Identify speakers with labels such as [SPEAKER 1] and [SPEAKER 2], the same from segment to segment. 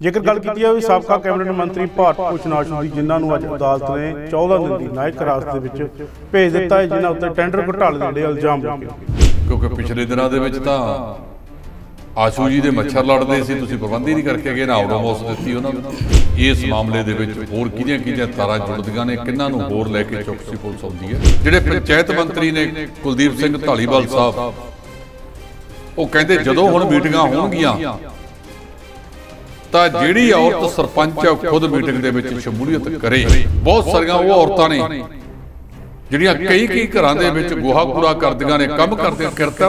[SPEAKER 1] ਜੇਕਰ ਗੱਲ ਕੀਤੀ ਜਾਵੇ ਸਾਬਕਾ ਕੈਬਨਿਟ ਮੰਤਰੀ ਭਾਰਤ ਭੂਸ਼ਣ ਆਸ਼ੂ ਦੀ, ਜਿਨ੍ਹਾਂ ਨੂੰ ਅੱਜ ਅਦਾਲਤ ਨੇ 14 ਦਿਨ ਦੀ ਨਾਇਕ ਹਿਰਾਸਤ ਦੇ ਵਿੱਚ ਭੇਜ ਦਿੱਤਾ ਹੈ, ਜਿਨ੍ਹਾਂ ਉੱਤੇ ਟੈਂਡਰ ਘੁਟਾਲੇ ਦੇ ਜਿਹੜੇ ਇਲਜ਼ਾਮ ਲੱਗੇ।
[SPEAKER 2] ਕਿਉਂਕਿ ਪਿਛਲੇ ਦਿਨਾਂ ਦੇ ਵਿੱਚ ਤਾਂ ਆਸ਼ੂ ਜੀ ਦੇ ਮੱਛਰ ਲੜਦੇ ਸੀ, ਤੁਸੀਂ ਪ੍ਰਬੰਧ ਹੀ ਨਹੀਂ ਕਰਕੇ ਗਏ, ਨਾ ਆਉਡੋਮੋਸ ਦਿੱਤੀ ਉਹਨਾਂ ਨੂੰ। ਇਸ ਮਾਮਲੇ ਦੇ ਵਿੱਚ ਹੋਰ ਕਿਹਦੀਆਂ ਤਾਰਾਂ ਜੁੜਦੀਆਂ ਨੇ, ਕਿਹਨਾਂ ਨੂੰ ਹੋਰ ਲੈ ਕੇ ਚੌਕਸੀ ਪੁਲਿਸ ਆਉਂਦੀ ਹੈ। ਜਿਹੜੇ ਪੰਚਾਇਤ ਮੰਤਰੀ ਨੇ ਕੁਲਦੀਪ ਸਿੰਘ ਢਾਲੀਵਾਲ ਸਾਹਿਬ, ਉਹ ਕਹਿੰਦੇ ਜਦੋਂ ਹੁਣ ਮੀਟਿੰਗਾਂ ਹੋਣਗੀਆਂ ਤਾਂ ਜਿਹੜੀ ਔਰਤ ਸਰਪੰਚ ਹੈ ਖੁਦ ਮੀਟਿੰਗ ਦੇ ਵਿੱਚ ਸ਼ਮੂਲੀਅਤ ਕਰੇ। ਬਹੁਤ ਸਾਰੀਆਂ ਉਹ ਔਰਤਾਂ ਨੇ ਜਿਹੜੀਆਂ ਕਈ ਘਰਾਂ ਦੇ ਵਿੱਚ ਗੋਹਾ ਕੂੜਾ ਕਰਦੀਆਂ ਨੇ, ਕੰਮ ਕਰਦੀਆਂ, ਕਿਰਤਾ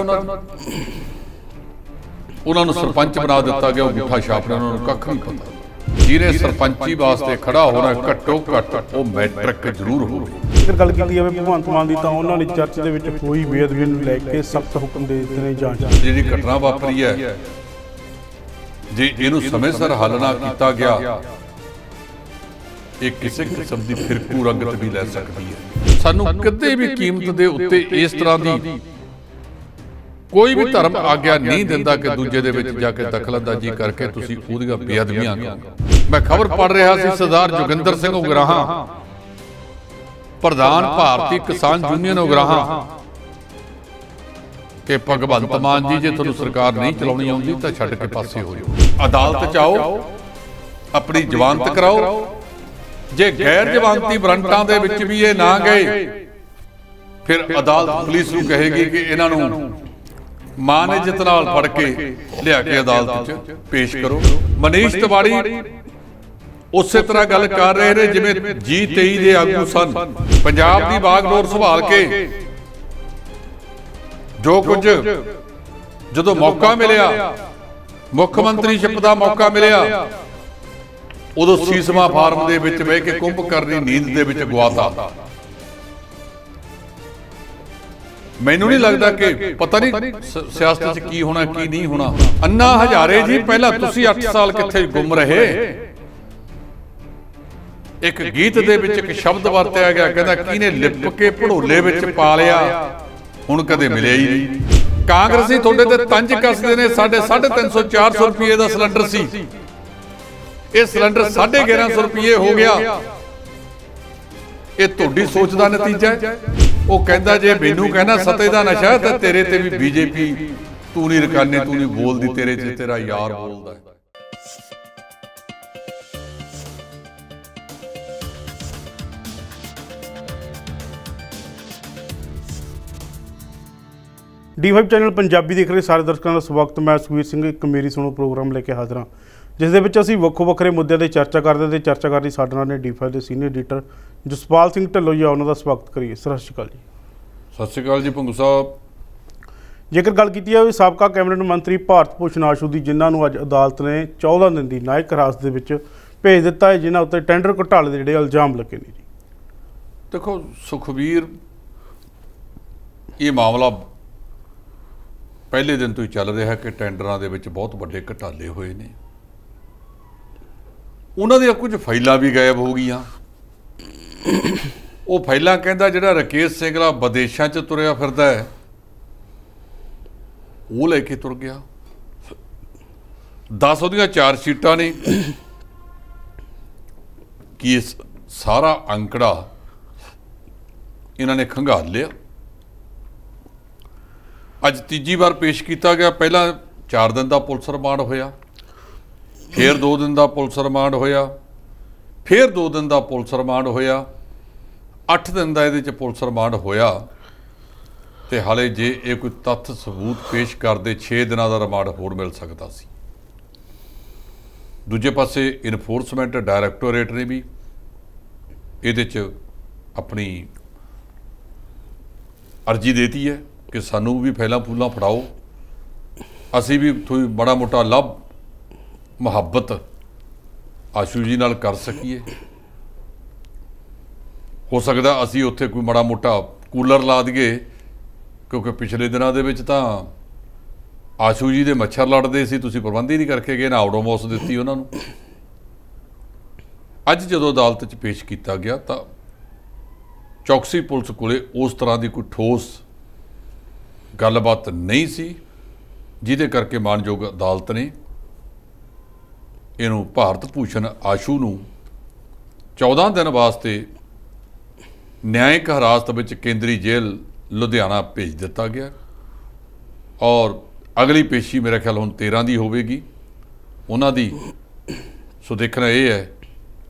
[SPEAKER 2] ਉਹਨਾਂ ਨੂੰ ਸਰਪੰਚ ਬਣਾ ਦਿੱਤਾ ਗਿਆ। ਉਹ ਗੁੱਠਾ ਛਾਪ ਰਿਹਾ, ਉਹਨਾਂ ਨੂੰ ਕੱਖ ਨਹੀਂ ਪਤਾ। ਜਿਹਨੇ ਸਰਪੰਚੀ ਵਾਸਤੇ ਖੜਾ ਹੋਣਾ ਘੱਟੋ ਘੱਟ ਉਹ ਮੈਟ੍ਰਿਕ ਜ਼ਰੂਰ ਹੋਵੇ।
[SPEAKER 1] ਜੇਕਰ ਗੱਲ ਕੀਤੀ ਜਾਵੇ ਭਗਵੰਤ ਮਾਨ ਦੀ, ਤਾਂ ਉਹਨਾਂ ਨੇ ਚਰਚ ਦੇ ਵਿੱਚ ਹੋਈ ਬੇਅਦਬੀ ਨੂੰ ਲੈ ਕੇ ਸਖਤ ਹੁਕਮ ਦੇ ਦਿੱਤੇ ਨੇ। ਜਾਂਚ
[SPEAKER 2] ਜਿਹੜੀ ਘਟਨਾ ਵਾਪਰੀ ਹੈ, ਜੇ ਇਹਨੂੰ ਸਮੇਂ ਸਿਰ ਹੱਲ ਨਾ ਕੀਤਾ ਗਿਆ, ਇਹ ਕਿਸੇ ਕਿਸਮ ਦੀ ਫਿਰਕੂ ਰੰਗਤ ਵੀ ਲੈ ਸਕਦੀ ਹੈ। ਸਾਨੂੰ ਕਦੇ ਵੀ ਕੀਮਤ ਦੇ ਉੱਤੇ ਇਸ ਤਰ੍ਹਾਂ ਦੀ ਕੋਈ ਵੀ ਧਰਮ ਆਗਿਆ ਨਹੀਂ ਦਿੰਦਾ ਕਿ ਦੂਜੇ ਦੇ ਵਿੱਚ ਜਾ ਕੇ ਦਖਲਅੰਦਾਜ਼ੀ ਕਰਕੇ ਤੁਸੀਂ ਉਹਦੀਆਂ ਬੇਅਦਬੀਆਂ ਕਰੋ। ਮੈਂ ਖਬਰ ਪੜ੍ਹ ਰਿਹਾ ਸੀ, ਸਰਦਾਰ ਜੋਗਿੰਦਰ ਸਿੰਘ ਉਗਰਾਹਾਂ, ਪ੍ਰਧਾਨ ਭਾਰਤੀ ਕਿਸਾਨ ਯੂਨੀਅਨ ਉਗਰਾਹਾਂ, ਕਿ ਭਗਵੰਤ ਮਾਨ ਜੀ ਜੇ ਤੁਹਾਨੂੰ ਸਰਕਾਰ ਨਹੀਂ ਚਲਾਉਣੀ ਆਉਂਦੀ ਤਾਂ ਛੱਡ ਕੇ ਪਾਸੇ ਹੋ ਜਾਓ, ਅਦਾਲਤ ਚ ਆਓ, ਆਪਣੀ ਜ਼ਮਾਨਤ ਕਰਾਓ। ਜੇ ਗੈਰ ਜ਼ਮਾਨਤੀ ਵਾਰੰਟਾਂ ਦੇ ਵਿੱਚ ਵੀ ਇਹ ਨਾ ਗਏ, ਫਿਰ ਅਦਾਲਤ ਪੁਲਿਸ ਨੂੰ ਕਹੇਗੀ ਕਿ ਇਹਨਾਂ ਨੂੰ ਮਾਨ ਇੱਜ਼ਤ ਨਾਲ ਫੜ ਕੇ ਲਿਆ ਕੇ ਅਦਾਲਤ 'ਚ ਪੇਸ਼ ਕਰੋ। ਮਨੀਸ਼ ਤਿਵਾੜੀ ਉਸੇ ਤਰ੍ਹਾਂ ਗੱਲ ਕਰ ਰਹੇ ਨੇ ਜਿਵੇਂ G23 ਦੇ ਆਗੂ ਸਨ। ਪੰਜਾਬ ਦੀ ਬਾਗਡੋਰ ਸੰਭਾਲ ਕੇ ਜੋ ਕੁਝ ਜਦੋਂ ਮੌਕਾ ਮਿਲਿਆ, ਮੁੱਖ ਮੰਤਰੀਸ਼ਿਪ ਦਾ ਮੌਕਾ ਮਿਲਿਆ, ਉਦੋਂ ਸੀਸਮਾ ਫਾਰਮ ਦੇ ਵਿੱਚ ਬਹਿ ਕੇ ਕੁੰਭ ਕਰਨੀ ਨੀਂਦ ਦੇ ਵਿੱਚ ਗਵਾਤਾ। ਮੈਨੂੰ ਨਹੀਂ ਲੱਗਦਾ ਕਿ ਪਤਾ ਨਹੀਂ ਸਿਆਸਤ 'ਚ ਕੀ ਹੋਣਾ ਕੀ ਨਹੀਂ ਹੋਣਾ। ਅੰਨਾ ਹਜ਼ਾਰੇ ਜੀ, ਪਹਿਲਾਂ ਤੁਸੀਂ 8 ਸਾਲ ਕਿੱਥੇ ਗੁੰਮ ਰਹੇ। ਇੱਕ ਗੀਤ ਦੇ ਵਿੱਚ ਇੱਕ ਸ਼ਬਦ ਵਰਤਿਆ ਗਿਆ, ਕਹਿੰਦਾ ਕਿਹਨੇ ਲਿਪ ਕੇ ਭੜੋਲੇ ਵਿੱਚ ਪਾ ਲਿਆ, ਹੁਣ ਕਦੇ ਮਿਲਿਆ ਹੀ ਨਹੀਂ। ਕਾਂਗਰਸੀ ਤੁਹਾਡੇ ਤੇ ਤੰਜ ਕੱਸਦੇ ਨੇ। ਸਾਡੇ 350 400 ਰੁਪਏ ਦਾ ਸਿਲੰਡਰ ਸੀ, ਇਹ ਸਿਲੰਡਰ 1150 ਰੁਪਏ ਹੋ ਗਿਆ। ਇਹ ਤੁਹਾਡੀ ਸੋਚ ਦਾ ਨਤੀਜਾ ਹੈ। ਉਹ ਕਹਿੰਦਾ ਜੇ ਮੈਨੂੰ ਕਹਿਣਾ ਸਤੇ ਦਾ ਨਸ਼ਾ ਤਾਂ ਤੇਰੇ ਤੇ ਵੀ ਬੀਜੇਪੀ, ਤੂੰ ਨਹੀਂ ਰਕਾਨੇ, ਤੂੰ ਨਹੀਂ ਬੋਲਦੀ, ਤੇਰੇ 'ਚ ਤੇਰਾ ਯਾਰ ਬੋਲਦਾ।
[SPEAKER 1] D5 ਚੈਨਲ ਪੰਜਾਬੀ ਦੇਖ ਰਹੇ ਸਾਰੇ ਦਰਸ਼ਕਾਂ ਦਾ ਸਵਾਗਤ। ਮੈਂ ਸੁਖਵੀਰ ਸਿੰਘ ਇੱਕ ਮੇਰੀ ਸੁਣੋ ਪ੍ਰੋਗਰਾਮ ਲੈ ਕੇ ਹਾਜ਼ਰ ਹਾਂ, ਜਿਸ ਦੇ ਵਿੱਚ ਅਸੀਂ ਵੱਖੋ ਵੱਖਰੇ ਮੁੱਦਿਆਂ 'ਤੇ ਚਰਚਾ ਕਰਦੇ ਹਾਂ। ਚਰਚਾ ਕਰਨ ਲਈ ਸਾਡੇ ਨਾਲ ਨੇ D5 ਦੇ ਸੀਨੀਅਰ ਐਡੀਟਰ ਜਸਪਾਲ ਸਿੰਘ ਢਿੱਲੋਂ, ਉਹਨਾਂ ਦਾ ਸਵਾਗਤ ਕਰੀਏ। ਸਤਿ ਸ਼੍ਰੀ ਅਕਾਲ ਜੀ।
[SPEAKER 2] ਸਤਿ ਸ਼੍ਰੀ ਅਕਾਲ ਜੀ ਭੰਗੂ ਸਾਹਿਬ।
[SPEAKER 1] ਜੇਕਰ ਗੱਲ ਕੀਤੀ ਜਾਵੇ ਸਾਬਕਾ ਕੈਬਨਿਟ ਮੰਤਰੀ ਭਾਰਤ ਭੂਸ਼ਣ ਆਸ਼ੂ ਦੀ, ਜਿਨ੍ਹਾਂ ਨੂੰ ਅੱਜ ਅਦਾਲਤ ਨੇ 14 ਦਿਨ ਦੀ ਨਾਇਕ ਹਿਰਾਸਤ ਦੇ ਵਿੱਚ ਭੇਜ ਦਿੱਤਾ ਹੈ, ਜਿਨ੍ਹਾਂ ਉੱਤੇ ਟੈਂਡਰ ਘੁਟਾਲੇ ਦੇ ਜਿਹੜੇ ਇਲਜ਼ਾਮ ਲੱਗੇ ਨੇ ਜੀ।
[SPEAKER 2] ਦੇਖੋ ਸੁਖਵੀਰ, ਇਹ ਮਾਮਲਾ ਪਹਿਲੇ ਦਿਨ ਤੋਂ ਹੀ ਚੱਲ ਰਿਹਾ ਕਿ ਟੈਂਡਰਾਂ ਦੇ ਵਿੱਚ ਬਹੁਤ ਵੱਡੇ ਘੁਟਾਲੇ ਹੋਏ ਨੇ। ਉਹਨਾਂ ਦੀਆਂ ਕੁਝ ਫਾਈਲਾਂ ਵੀ ਗਾਇਬ ਹੋ ਗਈਆਂ। ਉਹ ਫਾਈਲਾਂ ਕਹਿੰਦਾ ਜਿਹੜਾ ਰਕੇਸ਼ ਸਿੰਘਲਾ ਵਿਦੇਸ਼ਾਂ 'ਚ ਤੁਰਿਆ ਫਿਰਦਾ ਹੈ, ਉਹ ਲੈ ਕੇ ਤੁਰ ਗਿਆ। 10 ਉਹਦੀਆਂ 4 ਸ਼ੀਟਾਂ ਨੇ। ਕੀ ਇਹ ਸਾਰਾ ਅੰਕੜਾ ਇਹਨਾਂ ਨੇ ਖੰਗਾਲ ਲਿਆ। ਅੱਜ ਤੀਜੀ ਵਾਰ ਪੇਸ਼ ਕੀਤਾ ਗਿਆ। ਪਹਿਲਾਂ 4 ਦਿਨ ਦਾ ਪੁਲਿਸ ਰਿਮਾਂਡ ਹੋਇਆ, ਫਿਰ 2 ਦਿਨ ਦਾ ਪੁਲਿਸ ਰਿਮਾਂਡ ਹੋਇਆ, ਫਿਰ 2 ਦਿਨ ਦਾ ਪੁਲਿਸ ਰਿਮਾਂਡ ਹੋਇਆ, 8 ਦਿਨ ਦਾ ਇਹਦੇ 'ਚ ਪੁਲਿਸ ਰਿਮਾਂਡ ਹੋਇਆ। ਤੇ ਹਾਲੇ ਜੇ ਇਹ ਕੋਈ ਤੱਥ ਸਬੂਤ ਪੇਸ਼ ਕਰਦੇ 6 ਦਿਨਾਂ ਦਾ ਰਿਮਾਂਡ ਹੋਰ ਮਿਲ ਸਕਦਾ ਸੀ। ਦੂਜੇ ਪਾਸੇ ਇਨਫੋਰਸਮੈਂਟ ਡਾਇਰੈਕਟੋਰੇਟ ਨੇ ਵੀ ਇਹਦੇ 'ਚ ਆਪਣੀ ਅਰਜੀ ਦੇਤੀ ਹੈ ਕਿ ਸਾਨੂੰ ਵੀ ਫੈਲਾਂ ਫੂਲਾਂ ਫੜਾਓ, ਅਸੀਂ ਵੀ ਥੋੜ੍ਹੀ ਮਾੜਾ ਮੋਟਾ ਲੱਭ ਮੁਹੱਬਤ ਆਸ਼ੂ ਜੀ ਨਾਲ ਕਰ ਸਕੀਏ। ਹੋ ਸਕਦਾ ਅਸੀਂ ਉੱਥੇ ਕੋਈ ਮਾੜਾ ਮੋਟਾ ਕੂਲਰ ਲਾ ਦਈਏ, ਕਿਉਂਕਿ ਪਿਛਲੇ ਦਿਨਾਂ ਦੇ ਵਿੱਚ ਤਾਂ ਆਸ਼ੂ ਜੀ ਦੇ ਮੱਛਰ ਲੜਦੇ ਸੀ, ਤੁਸੀਂ ਪ੍ਰਬੰਧ ਹੀ ਨਹੀਂ ਕਰਕੇ ਗਏ, ਨਾ ਆਉਡੋਮੋਸ ਦਿੱਤੀ ਉਹਨਾਂ ਨੂੰ। ਅੱਜ ਜਦੋਂ ਅਦਾਲਤ 'ਚ ਪੇਸ਼ ਕੀਤਾ ਗਿਆ ਤਾਂ ਚੌਕਸੀ ਪੁਲਿਸ ਕੋਲੇ ਉਸ ਤਰ੍ਹਾਂ ਦੀ ਕੋਈ ਠੋਸ ਗੱਲਬਾਤ ਨਹੀਂ ਸੀ, ਜਿਹਦੇ ਕਰਕੇ ਮਾਣਯੋਗ ਅਦਾਲਤ ਨੇ ਇਹਨੂੰ ਭਾਰਤ ਭੂਸ਼ਣ ਆਸ਼ੂ ਨੂੰ 14 ਦਿਨ ਵਾਸਤੇ ਨਿਆਇਕ ਹਿਰਾਸਤ ਵਿੱਚ ਕੇਂਦਰੀ ਜੇਲ੍ਹ ਲੁਧਿਆਣਾ ਭੇਜ ਦਿੱਤਾ ਗਿਆ ਔਰ ਅਗਲੀ ਪੇਸ਼ੀ ਮੇਰਾ ਖਿਆਲ ਹੁਣ 13 ਦੀ ਹੋਵੇਗੀ ਉਹਨਾਂ ਦੀ। ਸੋ ਦੇਖਣਾ ਇਹ ਹੈ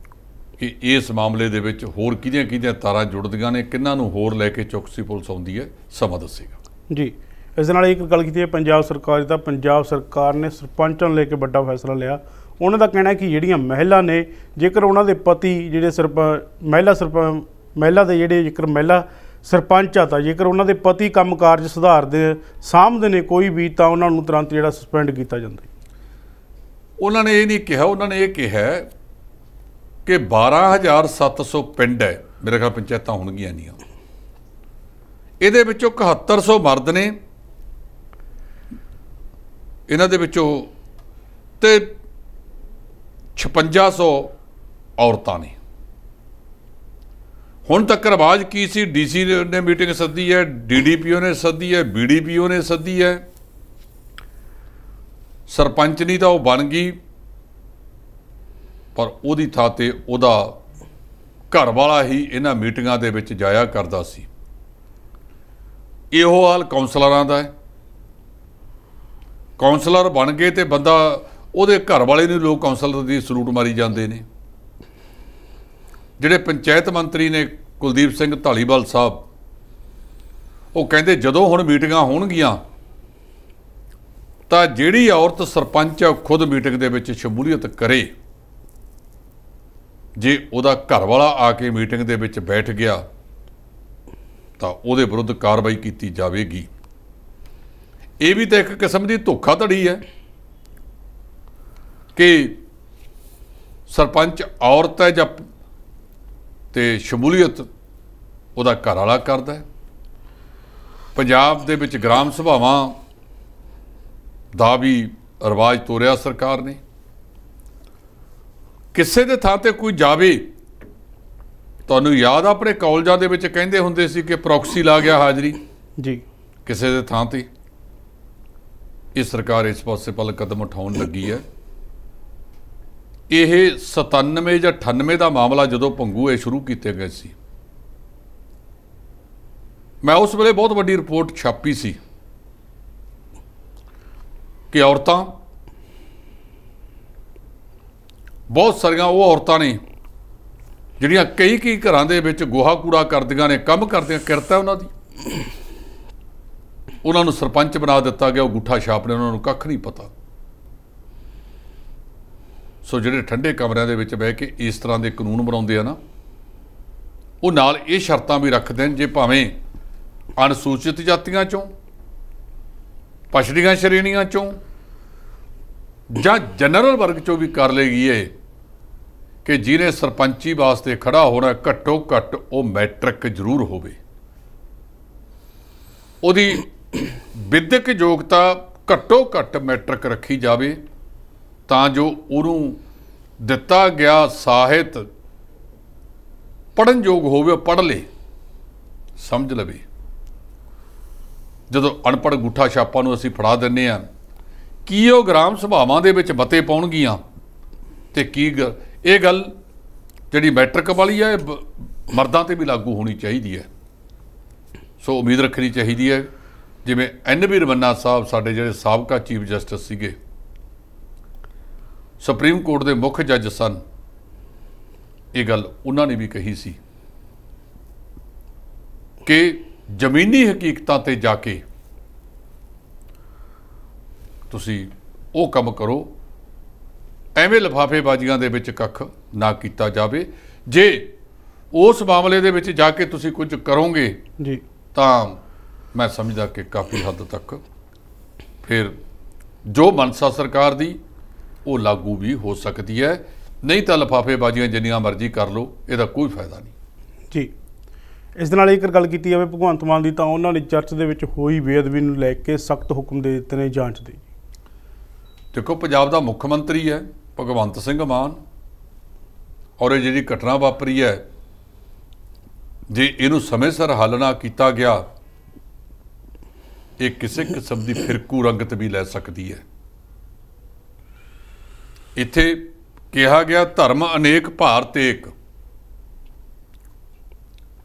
[SPEAKER 2] ਕਿ ਇਸ ਮਾਮਲੇ ਦੇ ਵਿੱਚ ਹੋਰ ਕਿਹਦੀਆਂ ਤਾਰਾਂ ਜੁੜਦੀਆਂ ਨੇ, ਕਿਹਨਾਂ ਨੂੰ ਹੋਰ ਲੈ ਕੇ ਚੌਕਸੀ ਪੁਲਿਸ ਆਉਂਦੀ ਹੈ, ਸਮਾਂ ਦੱਸੇਗਾ ਜੀ।
[SPEAKER 1] ਇਸ ਦੇ ਨਾਲ ਇੱਕ ਗੱਲ ਕੀਤੀ ਹੈ ਪੰਜਾਬ ਸਰਕਾਰ ਦੀ, ਤਾਂ ਪੰਜਾਬ ਸਰਕਾਰ ਨੇ ਸਰਪੰਚਾਂ ਨੂੰ ਲੈ ਕੇ ਵੱਡਾ ਫੈਸਲਾ ਲਿਆ। ਉਹਨਾਂ ਦਾ ਕਹਿਣਾ ਹੈ ਕਿ ਜਿਹੜੀਆਂ ਮਹਿਲਾ ਨੇ, ਜੇਕਰ ਉਹਨਾਂ ਦੇ ਪਤੀ ਜਿਹੜੇ ਮਹਿਲਾ ਦੇ ਜਿਹੜੇ ਜੇਕਰ ਮਹਿਲਾ ਸਰਪੰਚ ਆ, ਤਾਂ ਜੇਕਰ ਉਹਨਾਂ ਦੇ ਪਤੀ ਕੰਮ ਕਾਰਜ ਸੁਧਾਰਦੇ ਸਾਂਭਦੇ ਨੇ ਕੋਈ ਵੀ, ਤਾਂ ਉਹਨਾਂ ਨੂੰ ਤੁਰੰਤ ਜਿਹੜਾ ਸਸਪੈਂਡ ਕੀਤਾ ਜਾਂਦਾ।
[SPEAKER 2] ਉਹਨਾਂ ਨੇ ਇਹ ਨਹੀਂ ਕਿਹਾ, ਉਹਨਾਂ ਨੇ ਇਹ ਕਿਹਾ ਕਿ 12,700 ਪਿੰਡ ਹੈ, ਮੇਰੇ ਖਿਆਲ ਪੰਚਾਇਤਾਂ ਹੋਣਗੀਆਂ ਨਹੀਂ, ਇਹਦੇ ਵਿੱਚੋਂ 7100 ਮਰਦ ਨੇ, ਇਹਨਾਂ ਦੇ ਵਿੱਚੋਂ ਤੇ 5600 ਔਰਤਾਂ ਨੇ। ਹੁਣ ਤੱਕ ਆਵਾਜ਼ ਕੀ ਸੀ? ਡੀਸੀ ਨੇ ਮੀਟਿੰਗ ਸੱਦੀ ਹੈ, ਡੀਡੀਪੀਓ ਨੇ ਸੱਦੀ ਹੈ, ਬੀਡੀਪੀਓ ਨੇ ਸੱਦੀ ਹੈ, ਸਰਪੰਚ ਨਹੀਂ ਤਾਂ ਉਹ ਬਣ ਗਈ, ਪਰ ਉਹਦੀ ਥਾਂ ਤੇ ਉਹਦਾ ਘਰ ਵਾਲਾ ਹੀ ਇਹਨਾਂ ਮੀਟਿੰਗਾਂ ਦੇ ਵਿੱਚ ਜਾਇਆ ਕਰਦਾ ਸੀ। ਇਹੋ ਹਾਲ ਕਾਉਂਸਲਰਾਂ ਦਾ ਹੈ। ਕਾਉਂਸਲਰ ਬਣ ਗਏ ਤੇ ਬੰਦਾ ਉਹਦੇ ਘਰ ਵਾਲੇ ਨੂੰ ਲੋਕ ਕਾਉਂਸਲਰ ਦੀ ਸਲੂਟ ਮਾਰੀ ਜਾਂਦੇ ਨੇ। ਜਿਹੜੇ ਪੰਚਾਇਤ ਮੰਤਰੀ ਨੇ ਕੁਲਦੀਪ ਸਿੰਘ ਧਾਲੀਵਾਲ ਸਾਹਿਬ, ਉਹ ਕਹਿੰਦੇ ਜਦੋਂ ਹੁਣ ਮੀਟਿੰਗਾਂ ਹੋਣਗੀਆਂ ਤਾਂ ਜਿਹੜੀ ਔਰਤ ਸਰਪੰਚ ਆ ਖੁਦ ਮੀਟਿੰਗ ਦੇ ਵਿੱਚ ਸ਼ਮੂਲੀਅਤ ਕਰੇ। ਜੇ ਉਹਦਾ ਘਰ ਵਾਲਾ ਆ ਕੇ ਮੀਟਿੰਗ ਦੇ ਵਿੱਚ ਬੈਠ ਗਿਆ ਤਾਂ ਉਹਦੇ ਵਿਰੁੱਧ ਕਾਰਵਾਈ ਕੀਤੀ ਜਾਵੇਗੀ। ਇਹ ਵੀ ਤਾਂ ਇੱਕ ਕਿਸਮ ਦੀ ਧੋਖਾਧੜੀ ਹੈ ਕਿ ਸਰਪੰਚ ਔਰਤ ਹੈ ਜਾਂ ਤੇ ਸ਼ਮੂਲੀਅਤ ਉਹਦਾ ਘਰ ਵਾਲਾ ਕਰਦਾ ਹੈ। ਪੰਜਾਬ ਦੇ ਵਿੱਚ ਗ੍ਰਾਮ ਸਭਾਵਾਂ ਦਾ ਵੀ ਰਿਵਾਜ ਤੋਰਿਆ ਸਰਕਾਰ ਨੇ। ਕਿਸੇ ਦੇ ਥਾਂ ਤੇ ਕੋਈ ਜਾਵੇ, ਤੁਹਾਨੂੰ ਯਾਦ ਆ ਆਪਣੇ ਕਾਲਜਾਂ ਦੇ ਵਿੱਚ ਕਹਿੰਦੇ ਹੁੰਦੇ ਸੀ ਕਿ ਪ੍ਰੋਕਸੀ ਲਾ ਗਿਆ ਹਾਜ਼ਰੀ
[SPEAKER 1] ਜੀ
[SPEAKER 2] ਕਿਸੇ ਦੇ ਥਾਂ ਤੇ। ਇਹ ਸਰਕਾਰ ਇਸ ਪਾਸੇ ਪਲ ਕਦਮ ਉਠਾਉਣ ਲੱਗੀ ਹੈ। ਇਹ 97 ਜਾਂ 98 ਦਾ ਮਾਮਲਾ ਜਦੋਂ ਭੰਗੂ ਇਹ ਸ਼ੁਰੂ ਕੀਤੇ ਗਏ ਸੀ, ਮੈਂ ਉਸ ਵੇਲੇ ਬਹੁਤ ਵੱਡੀ ਰਿਪੋਰਟ ਛਾਪੀ ਸੀ ਕਿ ਔਰਤਾਂ, ਬਹੁਤ ਸਾਰੀਆਂ ਉਹ ਔਰਤਾਂ ਨੇ ਜਿਹੜੀਆਂ ਕਈ ਘਰਾਂ ਦੇ ਵਿੱਚ ਗੋਹਾ ਕੂੜਾ ਕਰਦੀਆਂ ਨੇ, ਕੰਮ ਕਰਦੀਆਂ, ਕਿਰਤ ਹੈ ਉਹਨਾਂ ਦੀ, ਉਹਨਾਂ ਨੂੰ ਸਰਪੰਚ ਬਣਾ ਦਿੱਤਾ ਗਿਆ। ਉਹ ਗੁੱਠਾ ਛਾਪ ਨੇ, ਉਹਨਾਂ ਨੂੰ ਕੱਖ ਨਹੀਂ ਪਤਾ। ਸੋ ਜਿਹੜੇ ਠੰਡੇ ਕਮਰਿਆਂ ਦੇ ਵਿੱਚ ਬਹਿ ਕੇ ਇਸ ਤਰ੍ਹਾਂ ਦੇ ਕਾਨੂੰਨ ਬਣਾਉਂਦੇ ਆ ਨਾ, ਉਹ ਨਾਲ ਇਹ ਸ਼ਰਤਾਂ ਵੀ ਰੱਖਦੇ ਨੇ, ਜੇ ਭਾਵੇਂ ਅਨੁਸੂਚਿਤ ਜਾਤੀਆਂ ਚੋਂ, ਪਛੜੀਆਂ ਸ਼੍ਰੇਣੀਆਂ ਚੋਂ ਜਾਂ ਜਨਰਲ ਵਰਗ ਚੋਂ ਵੀ ਕਰ ਲਏਗੀ ਇਹ, ਕਿ ਜਿਹਨੇ ਸਰਪੰਚੀ ਵਾਸਤੇ ਖੜਾ ਹੋਣਾ ਘੱਟੋ ਘੱਟ ਉਹ ਮੈਟ੍ਰਿਕ ਜ਼ਰੂਰ ਹੋਵੇ, ਉਹਦੀ ਵਿਦਿਅਕ ਯੋਗਤਾ ਘੱਟੋ ਘੱਟ ਮੈਟ੍ਰਿਕ ਰੱਖੀ ਜਾਵੇ, ਤਾਂ ਜੋ ਉਹਨੂੰ ਦਿੱਤਾ ਗਿਆ ਸਾਹਿਤ ਪੜ੍ਹਨ ਯੋਗ ਹੋਵੇ, ਉਹ ਪੜ੍ਹ ਲੇ, ਸਮਝ ਲਵੇ। ਜਦੋਂ ਅਨਪੜ੍ਹ ਗੁੱਠਾ ਛਾਪਾਂ ਨੂੰ ਅਸੀਂ ਫੜਾ ਦਿੰਦੇ ਹਾਂ, ਕੀ ਉਹ ਗ੍ਰਾਮ ਸਭਾਵਾਂ ਦੇ ਵਿੱਚ ਮਤੇ ਪਾਉਣਗੀਆਂ? ਤੇ ਕੀ ਇਹ ਗੱਲ ਜਿਹੜੀ ਮੈਟ੍ਰਿਕ ਵਾਲੀ ਹੈ ਮਰਦਾਂ ਤੇ ਵੀ ਲਾਗੂ ਹੋਣੀ ਚਾਹੀਦੀ ਹੈ। ਸੋ ਉਮੀਦ ਰੱਖਣੀ ਚਾਹੀਦੀ ਹੈ, ਜਿਵੇਂ NV ਰਮੰਨਾ ਸਾਹਿਬ ਸਾਡੇ ਜਿਹੜੇ ਸਾਬਕਾ ਚੀਫ ਜਸਟਿਸ ਸੀਗੇ, ਸੁਪਰੀਮ ਕੋਰਟ ਦੇ ਮੁੱਖ ਜੱਜ ਸਨ, ਇਹ ਗੱਲ ਉਹਨਾਂ ਨੇ ਵੀ ਕਹੀ ਸੀ ਕਿ ਜ਼ਮੀਨੀ ਹਕੀਕਤਾਂ ਤੇ ਜਾ ਕੇ ਤੁਸੀਂ ਉਹ ਕੰਮ ਕਰੋ, ਐਵੇਂ ਲਿਫਾਫੇਬਾਜ਼ੀਆਂ ਦੇ ਵਿੱਚ ਕੱਖ ਨਾ ਕੀਤਾ ਜਾਵੇ। ਜੇ ਉਸ ਮਾਮਲੇ ਦੇ ਵਿੱਚ ਜਾ ਕੇ ਤੁਸੀਂ ਕੁਝ ਕਰੋਗੇ ਜੀ, ਤਾਂ ਮੈਂ ਸਮਝਦਾ ਕਿ ਕਾਫੀ ਹੱਦ ਤੱਕ ਫਿਰ ਜੋ ਮਨਸਾ ਸਰਕਾਰ ਦੀ ਉਹ ਲਾਗੂ ਵੀ ਹੋ ਸਕਦੀ ਹੈ। ਨਹੀਂ ਤਾਂ ਲਿਫਾਫੇਬਾਜ਼ੀਆਂ ਜਿੰਨੀਆਂ ਮਰਜ਼ੀ ਕਰ ਲਓ, ਇਹਦਾ ਕੋਈ ਫਾਇਦਾ ਨਹੀਂ
[SPEAKER 1] ਜੀ। ਇਸ ਦੇ ਨਾਲ ਇੱਕ ਗੱਲ ਕੀਤੀ ਜਾਵੇ ਭਗਵੰਤ ਮਾਨ ਦੀ, ਤਾਂ ਉਹਨਾਂ ਨੇ ਚਰਚ ਦੇ ਵਿੱਚ ਹੋਈ ਬੇਅਦਬੀ ਨੂੰ ਲੈ ਕੇ ਸਖਤ ਹੁਕਮ ਦੇ ਦਿੱਤੇ ਨੇ ਜਾਂਚ ਦੇ।
[SPEAKER 2] ਦੇਖੋ, ਪੰਜਾਬ ਦਾ ਮੁੱਖ ਮੰਤਰੀ ਹੈ ਭਗਵੰਤ ਸਿੰਘ ਮਾਨ, ਔਰ ਇਹ ਜਿਹੜੀ ਘਟਨਾ ਵਾਪਰੀ ਹੈ, ਜੇ ਇਹਨੂੰ ਸਮੇਂ ਸਿਰ ਹੱਲ ਨਾ ਕੀਤਾ ਗਿਆ, ਇਹ ਕਿਸੇ ਕਿਸਮ ਦੀ ਫਿਰਕੂ ਰੰਗਤ ਵੀ ਲੈ ਸਕਦੀ ਹੈ। ਇੱਥੇ ਕਿਹਾ ਗਿਆ ਧਰਮ ਅਨੇਕ ਭਾਰਤ ਏਕ।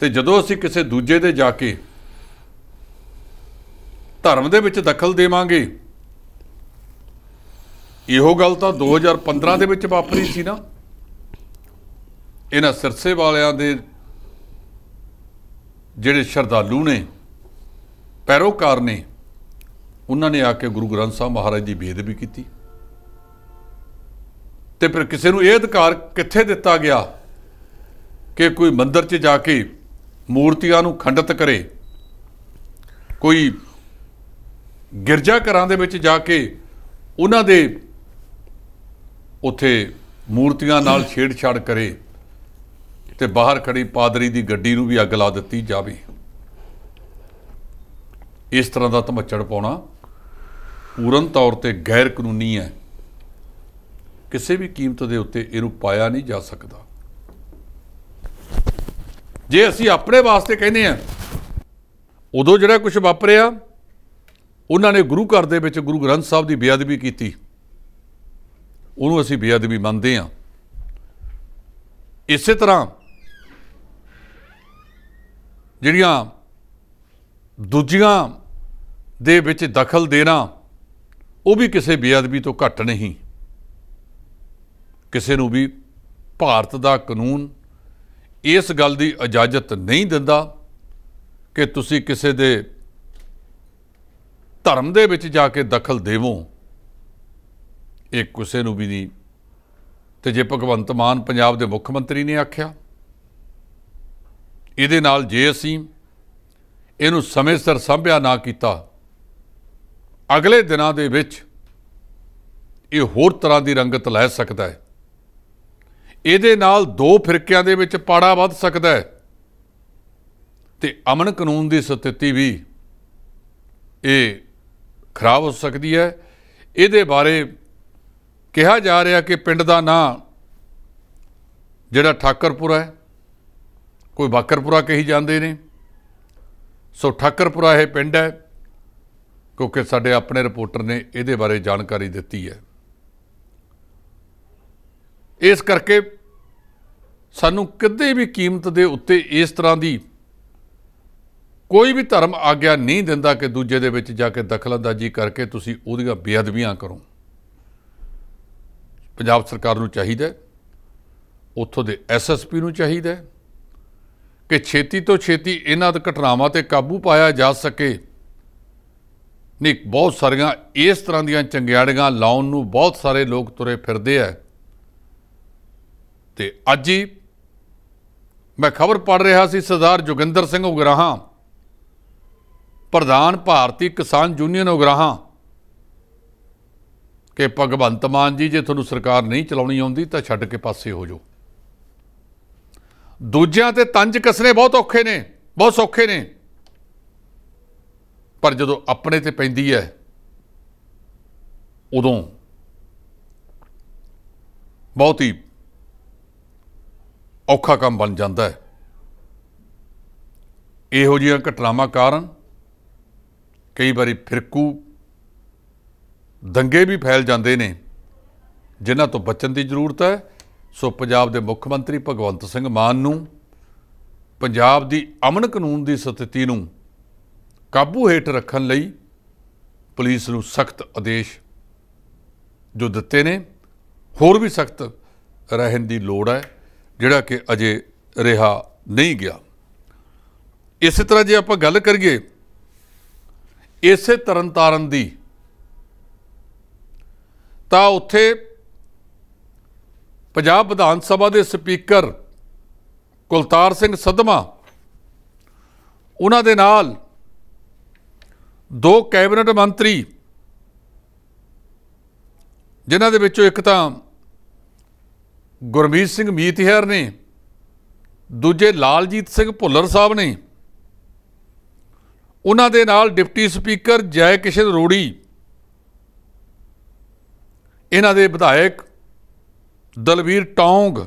[SPEAKER 2] ਤੇ ਜਦੋਂ ਅਸੀਂ ਕਿਸੇ ਦੂਜੇ ਦੇ ਜਾ ਕੇ ਧਰਮ ਦੇ ਵਿੱਚ ਦਖਲ ਦੇਵਾਂਗੇ, ਇਹੋ ਗੱਲ ਤਾਂ 2015 ਦੇ ਵਿੱਚ ਵਾਪਰੀ ਸੀ ਨਾ। ਇਹਨਾਂ ਸਿਰਸੇ ਵਾਲਿਆਂ ਦੇ ਜਿਹੜੇ ਸ਼ਰਧਾਲੂ ਨੇ, ਪੈਰੋਕਾਰ ਨੇ, ਉਹਨਾਂ ਨੇ ਆ ਕੇ ਗੁਰੂ ਗ੍ਰੰਥ ਸਾਹਿਬ ਮਹਾਰਾਜ ਦੀ ਬੇਅਦਬੀ ਕੀਤੀ। ਤੇ ਫਿਰ ਕਿਸੇ ਨੂੰ ਇਹ ਅਧਿਕਾਰ ਕਿੱਥੇ ਦਿੱਤਾ ਗਿਆ ਕਿ ਕੋਈ ਮੰਦਿਰ 'ਚ ਜਾ ਕੇ ਮੂਰਤੀਆਂ ਨੂੰ ਖੰਡਿਤ ਕਰੇ, ਕੋਈ ਗਿਰਜਾ ਘਰਾਂ ਦੇ ਵਿੱਚ ਜਾ ਕੇ ਉਹਨਾਂ ਦੇ ਉੱਥੇ ਮੂਰਤੀਆਂ ਨਾਲ ਛੇੜਛਾੜ ਕਰੇ ਤੇ ਬਾਹਰ ਖੜੀ ਪਾਦਰੀ ਦੀ ਗੱਡੀ ਨੂੰ ਵੀ ਅੱਗ ਲਾ ਦਿੱਤੀ ਜਾਵੇ। ਇਸ ਤਰ੍ਹਾਂ ਦਾ ਧਮੱਚੜ ਪਾਉਣਾ ਪੂਰਨ ਤੌਰ ਤੇ ਗੈਰ ਕਾਨੂੰਨੀ ਹੈ। ਕਿਸੇ ਵੀ ਕੀਮਤ ਦੇ ਉੱਤੇ ਇਹਨੂੰ ਪਾਇਆ ਨਹੀਂ ਜਾ ਸਕਦਾ। ਜੇ ਅਸੀਂ ਆਪਣੇ ਵਾਸਤੇ ਕਹਿੰਦੇ ਆ, ਉਦੋਂ ਜਿਹੜਾ ਕੁਝ ਵਾਪਰਿਆ, ਉਹਨਾਂ ਨੇ ਗੁਰੂ ਘਰ ਦੇ ਵਿੱਚ ਗੁਰੂ ਗ੍ਰੰਥ ਸਾਹਿਬ ਦੀ ਬੇਅਦਬੀ ਕੀਤੀ, ਉਹਨੂੰ ਅਸੀਂ ਬੇਅਦਬੀ ਮੰਨਦੇ ਹਾਂ। ਇਸੇ ਤਰ੍ਹਾਂ ਜਿਹੜੀਆਂ ਦੂਜੀਆਂ ਦੇ ਵਿੱਚ ਦਖਲ ਦੇਣਾ, ਉਹ ਵੀ ਕਿਸੇ ਬੇਅਦਬੀ ਤੋਂ ਘੱਟ ਨਹੀਂ। ਕਿਸੇ ਨੂੰ ਵੀ ਭਾਰਤ ਦਾ ਕਾਨੂੰਨ ਇਸ ਗੱਲ ਦੀ ਇਜਾਜ਼ਤ ਨਹੀਂ ਦਿੰਦਾ ਕਿ ਤੁਸੀਂ ਕਿਸੇ ਦੇ ਧਰਮ ਦੇ ਵਿੱਚ ਜਾ ਕੇ ਦਖਲ ਦੇਵੋ। ਇਹ ਕਿਸੇ ਨੂੰ ਵੀ ਨਹੀਂ। ਤੇ ਜੇ ਭਗਵੰਤ ਮਾਨ ਪੰਜਾਬ ਦੇ ਮੁੱਖ ਮੰਤਰੀ ਨੇ ਆਖਿਆ, ਇਹਦੇ ਨਾਲ ਜੇ ਅਸੀਂ ਇਹਨੂੰ ਸਮੇਂ ਸਿਰ ਸਾਂਭਿਆ ਨਾ ਕੀਤਾ, ਅਗਲੇ ਦਿਨਾਂ ਦੇ ਵਿੱਚ ਇਹ ਹੋਰ ਤਰ੍ਹਾਂ ਦੀ ਰੰਗਤ ਲੈ ਸਕਦਾ ਹੈ। ਇਹਦੇ ਨਾਲ ਦੋ ਫਿਰਕਿਆਂ ਦੇ ਵਿੱਚ ਪਾੜਾ ਵੱਧ ਸਕਦਾ ਹੈ ਤੇ ਅਮਨ ਕਾਨੂੰਨ ਦੀ ਸਥਿਤੀ ਵੀ ਇਹ ਖਰਾਬ ਹੋ ਸਕਦੀ ਹੈ। ਇਹਦੇ ਬਾਰੇ ਕਿਹਾ ਜਾ ਰਿਹਾ ਕਿ ਪਿੰਡ ਦਾ ਨਾਂ ਜਿਹੜਾ ਠਾਕਰਪੁਰਾ ਹੈ, ਕੋਈ ਬਾਕਰਪੁਰਾ ਕਹੀ ਜਾਂਦੇ ਨੇ। ਸੋ ਠਾਕਰਪੁਰਾ ਇਹ ਪਿੰਡ ਹੈ, ਕਿਉਂਕਿ ਸਾਡੇ ਆਪਣੇ ਰਿਪੋਰਟਰ ਨੇ ਇਹਦੇ ਬਾਰੇ ਜਾਣਕਾਰੀ ਦਿੱਤੀ ਹੈ। ਇਸ ਕਰਕੇ ਸਾਨੂੰ ਕਿਤੇ ਵੀ ਕੀਮਤ ਦੇ ਉੱਤੇ ਇਸ ਤਰ੍ਹਾਂ ਦੀ ਕੋਈ ਵੀ ਧਰਮ ਆਗਿਆ ਨਹੀਂ ਦਿੰਦਾ ਕਿ ਦੂਜੇ ਦੇ ਵਿੱਚ ਜਾ ਕੇ ਦਖਲਅੰਦਾਜ਼ੀ ਕਰਕੇ ਤੁਸੀਂ ਉਹਦੀਆਂ ਬੇਅਦਬੀਆਂ ਕਰੋ। ਪੰਜਾਬ ਸਰਕਾਰ ਨੂੰ ਚਾਹੀਦਾ, ਉੱਥੋਂ ਦੇ ਐਸਐਸਪੀ ਨੂੰ ਚਾਹੀਦਾ ਕਿ ਛੇਤੀ ਤੋਂ ਛੇਤੀ ਇਹਨਾਂ ਘਟਨਾਵਾਂ ਤੇ ਕਾਬੂ ਪਾਇਆ ਜਾ ਸਕੇ। ਨਹੀਂ, ਬਹੁਤ ਸਾਰੀਆਂ ਇਸ ਤਰ੍ਹਾਂ ਦੀਆਂ ਚੰਗਿਆੜੀਆਂ ਲਾਉਣ ਨੂੰ ਬਹੁਤ ਸਾਰੇ ਲੋਕ ਤੁਰੇ ਫਿਰਦੇ ਆ। ਤੇ ਅੱਜ ਹੀ ਮੈਂ ਖਬਰ ਪੜ੍ਹ ਰਿਹਾ ਸੀ, ਸਰਦਾਰ ਜੋਗਿੰਦਰ ਸਿੰਘ ਉਗਰਾਹਾਂ, ਪ੍ਰਧਾਨ ਭਾਰਤੀ ਕਿਸਾਨ ਯੂਨੀਅਨ ਉਗਰਾਹਾਂ, ਕਿ ਭਗਵੰਤ ਮਾਨ ਜੀ, ਜੇ ਤੁਹਾਨੂੰ ਸਰਕਾਰ ਨਹੀਂ ਚਲਾਉਣੀ ਆਉਂਦੀ ਤਾਂ ਛੱਡ ਕੇ ਪਾਸੇ ਹੋ ਜਾਓ। ਦੂਜਿਆਂ ਤੇ ਤੰਜ ਕੱਸਣੇ ਬਹੁਤ ਔਖੇ ਨੇ, ਬਹੁਤ ਸੌਖੇ ਨੇ, ਪਰ ਜਦੋਂ ਆਪਣੇ ਤੇ ਪੈਂਦੀ ਹੈ ਉਦੋਂ ਬਹੁਤ ਹੀ ਔਖਾ ਕੰਮ ਬਣ ਜਾਂਦਾ ਹੈ। ਇਹੋ ਜਿਹੀਆਂ ਘਟਨਾਵਾਂ ਕਾਰਨ ਕਈ ਵਾਰੀ ਫਿਰਕੂ ਦੰਗੇ ਵੀ ਫੈਲ ਜਾਂਦੇ ਨੇ, ਜਿਨ੍ਹਾਂ ਤੋਂ ਬਚਣ ਦੀ ਜ਼ਰੂਰਤ ਹੈ। ਸੋ ਪੰਜਾਬ ਦੇ ਮੁੱਖ ਮੰਤਰੀ ਭਗਵੰਤ ਸਿੰਘ ਮਾਨ ਨੂੰ ਪੰਜਾਬ ਦੀ ਅਮਨ ਕਾਨੂੰਨ ਦੀ ਸਥਿਤੀ ਨੂੰ ਕਾਬੂ ਹੇਠ ਰੱਖਣ ਲਈ ਪੁਲਿਸ ਨੂੰ ਸਖਤ ਆਦੇਸ਼ ਜੋ ਦਿੱਤੇ ਨੇ, ਹੋਰ ਵੀ ਸਖਤ ਰਹਿਣ ਦੀ ਲੋੜ ਹੈ, ਜਿਹੜਾ ਕਿ ਅਜੇ ਰਿਹਾ ਨਹੀਂ ਗਿਆ। ਇਸੇ ਤਰ੍ਹਾਂ ਜੇ ਆਪਾਂ ਗੱਲ ਕਰੀਏ ਇਸੇ ਤਰਨਤਾਰਨ ਦੀ, ਤਾਂ ਉੱਥੇ ਪੰਜਾਬ ਵਿਧਾਨ ਸਭਾ ਦੇ ਸਪੀਕਰ ਕੁਲਤਾਰ ਸਿੰਘ ਸੰਧਮਾ, ਉਹਨਾਂ ਦੇ ਨਾਲ ਦੋ ਕੈਬਨਿਟ ਮੰਤਰੀ, ਜਿਨ੍ਹਾਂ ਦੇ ਵਿੱਚੋਂ ਇੱਕ ਤਾਂ ਗੁਰਮੀਤ ਸਿੰਘ ਮੀਤਹਿਰ ਨੇ, ਦੂਜੇ ਲਾਲਜੀਤ ਸਿੰਘ ਭੁੱਲਰ ਸਾਹਿਬ ਨੇ, ਉਹਨਾਂ ਦੇ ਨਾਲ ਡਿਪਟੀ ਸਪੀਕਰ ਜੈ ਕਿਸ਼ਨ ਰੋੜੀ, ਇਹਨਾਂ ਦੇ ਵਿਧਾਇਕ ਦਲਵੀਰ ਟੌਂਗ,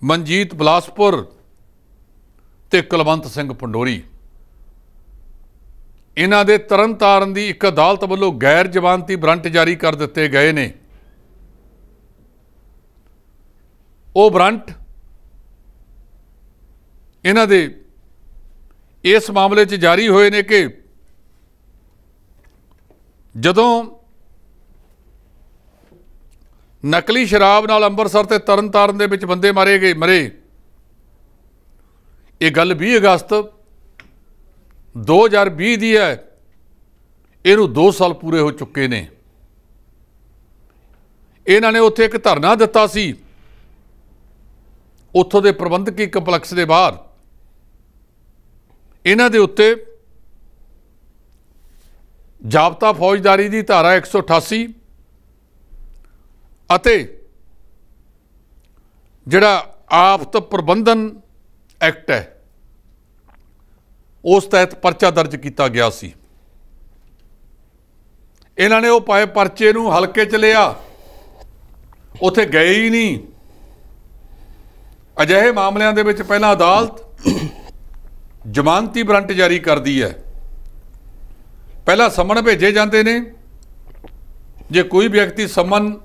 [SPEAKER 2] ਮਨਜੀਤ ਬਲਾਸਪੁਰ ਤੇ ਕੁਲਵੰਤ ਸਿੰਘ ਪੰਡੋਰੀ, ਇਹਨਾਂ ਦੇ ਤਰਨਤਾਰਨ ਦੀ ਇੱਕ ਅਦਾਲਤ ਵੱਲੋਂ ਗੈਰ ਜ਼ਮਾਨਤੀ ਵਾਰੰਟ ਜਾਰੀ ਕਰ ਦਿੱਤੇ ਗਏ ਨੇ। ਉਹ ਵਾਰੰਟ ਇਹਨਾਂ ਦੇ ਇਸ ਮਾਮਲੇ 'ਚ ਜਾਰੀ ਹੋਏ ਨੇ ਕਿ ਜਦੋਂ ਨਕਲੀ ਸ਼ਰਾਬ ਨਾਲ ਅੰਮ੍ਰਿਤਸਰ ਤੇ ਤਰਨਤਾਰਨ ਦੇ ਵਿੱਚ ਬੰਦੇ ਮਰੇ। ਇਹ ਗੱਲ 20 ਅਗਸਤ 2020 ਦੀ ਹੈ। ਇਹਨੂੰ 2 ਸਾਲ ਪੂਰੇ ਹੋ ਚੁੱਕੇ ਨੇ। ਇਹਨਾਂ ਨੇ ਉੱਥੇ ਇੱਕ ਧਰਨਾ ਦਿੱਤਾ ਸੀ, ਉੱਥੋਂ ਦੇ ਪ੍ਰਬੰਧਕੀ ਕੰਪਲੈਕਸ ਦੇ ਬਾਹਰ। ਇਹਨਾਂ ਦੇ ਉੱਤੇ ਜਾਬਤਾ ਫੌਜਦਾਰੀ ਦੀ ਧਾਰਾ 188 ਅਤੇ ਜਿਹੜਾ ਆਫਤ ਪ੍ਰਬੰਧਨ ਐਕਟ ਹੈ ਉਸ ਤਹਿਤ ਪਰਚਾ ਦਰਜ ਕੀਤਾ ਗਿਆ ਸੀ। ਇਹਨਾਂ ਨੇ ਉਹ ਪਾਏ ਪਰਚੇ ਨੂੰ ਹਲਕੇ 'ਚ ਲਿਆ, ਉੱਥੇ ਗਏ ਹੀ ਨਹੀਂ। ਅਜਿਹੇ ਮਾਮਲਿਆਂ ਦੇ ਵਿੱਚ ਪਹਿਲਾਂ ਅਦਾਲਤ ਜ਼ਮਾਨਤੀ ਵਾਰੰਟ ਜਾਰੀ ਕਰਦੀ ਹੈ। ਪਹਿਲਾਂ ਸਮਨ ਭੇਜੇ ਜਾਂਦੇ ਨੇ। ਜੇ ਕੋਈ ਵਿਅਕਤੀ ਸਮਨ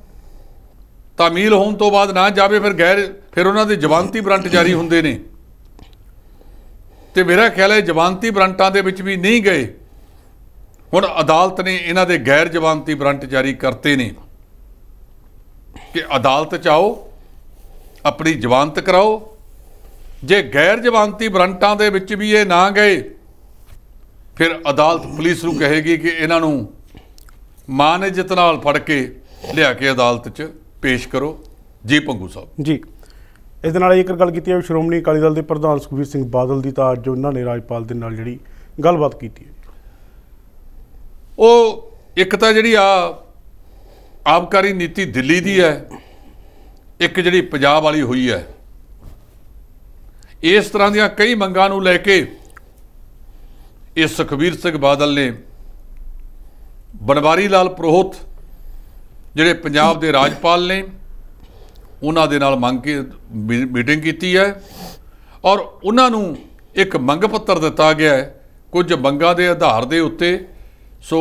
[SPEAKER 2] ਤਾਮੀਲ ਹੋਣ ਤੋਂ ਬਾਅਦ ਨਾ ਜਾਵੇ ਫਿਰ ਉਹਨਾਂ ਦੇ ਜ਼ਮਾਨਤੀ ਵਾਰੰਟ ਜਾਰੀ ਹੁੰਦੇ ਨੇ। ਤੇ ਮੇਰਾ ਖਿਆਲ ਹੈ ਜ਼ਮਾਨਤੀ ਵਾਰੰਟਾਂ ਦੇ ਵਿੱਚ ਵੀ ਨਹੀਂ ਗਏ। ਹੁਣ ਅਦਾਲਤ ਨੇ ਇਹਨਾਂ ਦੇ ਗੈਰ ਜ਼ਮਾਨਤੀ ਵਾਰੰਟ ਜਾਰੀ ਕਰਤੇ ਨੇ ਕਿ ਅਦਾਲਤ 'ਚ ਆਓ, ਆਪਣੀ ਜ਼ਮਾਨਤ ਕਰਾਓ। ਜੇ ਗੈਰ ਜ਼ਮਾਨਤੀ ਵਾਰੰਟਾਂ ਦੇ ਵਿੱਚ ਵੀ ਇਹ ਨਾ ਗਏ ਫਿਰ ਅਦਾਲਤ ਪੁਲਿਸ ਨੂੰ ਕਹੇਗੀ ਕਿ ਇਹਨਾਂ ਨੂੰ ਮਾਨਇਜ਼ਤ ਨਾਲ ਫੜ ਕੇ ਲਿਆ ਕੇ ਅਦਾਲਤ 'ਚ ਪੇਸ਼ ਕਰੋ। ਜੀ ਭੰਗੂ ਸਾਹਿਬ
[SPEAKER 1] ਜੀ, ਇਸ ਦੇ ਨਾਲ ਇੱਕ ਗੱਲ ਕੀਤੀ ਹੈ ਸ਼੍ਰੋਮਣੀ ਅਕਾਲੀ ਦਲ ਦੇ ਪ੍ਰਧਾਨ ਸੁਖਬੀਰ ਸਿੰਘ ਬਾਦਲ ਦੀ, ਤਾਂ ਅੱਜ ਉਹਨਾਂ ਨੇ ਰਾਜਪਾਲ ਦੇ ਨਾਲ ਜਿਹੜੀ ਗੱਲਬਾਤ ਕੀਤੀ ਹੈ,
[SPEAKER 2] ਉਹ ਇੱਕ ਤਾਂ ਜਿਹੜੀ ਆਬਕਾਰੀ ਨੀਤੀ ਦਿੱਲੀ ਦੀ ਹੈ, ਇੱਕ ਜਿਹੜੀ ਪੰਜਾਬ ਵਾਲੀ ਹੋਈ ਹੈ। ਇਸ ਤਰ੍ਹਾਂ ਦੀਆਂ ਕਈ ਮੰਗਾਂ ਨੂੰ ਲੈ ਕੇ ਇਹ ਸੁਖਬੀਰ ਸਿੰਘ ਬਾਦਲ ਨੇ ਬਨਵਾਰੀ ਲਾਲ ਪ੍ਰੋਹਤ ਜਿਹੜੇ ਪੰਜਾਬ ਦੇ ਰਾਜਪਾਲ ਨੇ ਉਹਨਾਂ ਦੇ ਨਾਲ ਮੀਟਿੰਗ ਕੀਤੀ ਹੈ ਔਰ ਉਹਨਾਂ ਨੂੰ ਇੱਕ ਮੰਗ ਪੱਤਰ ਦਿੱਤਾ ਗਿਆ ਹੈ ਕੁਝ ਮੰਗਾਂ ਦੇ ਆਧਾਰ ਦੇ ਉੱਤੇ। ਸੋ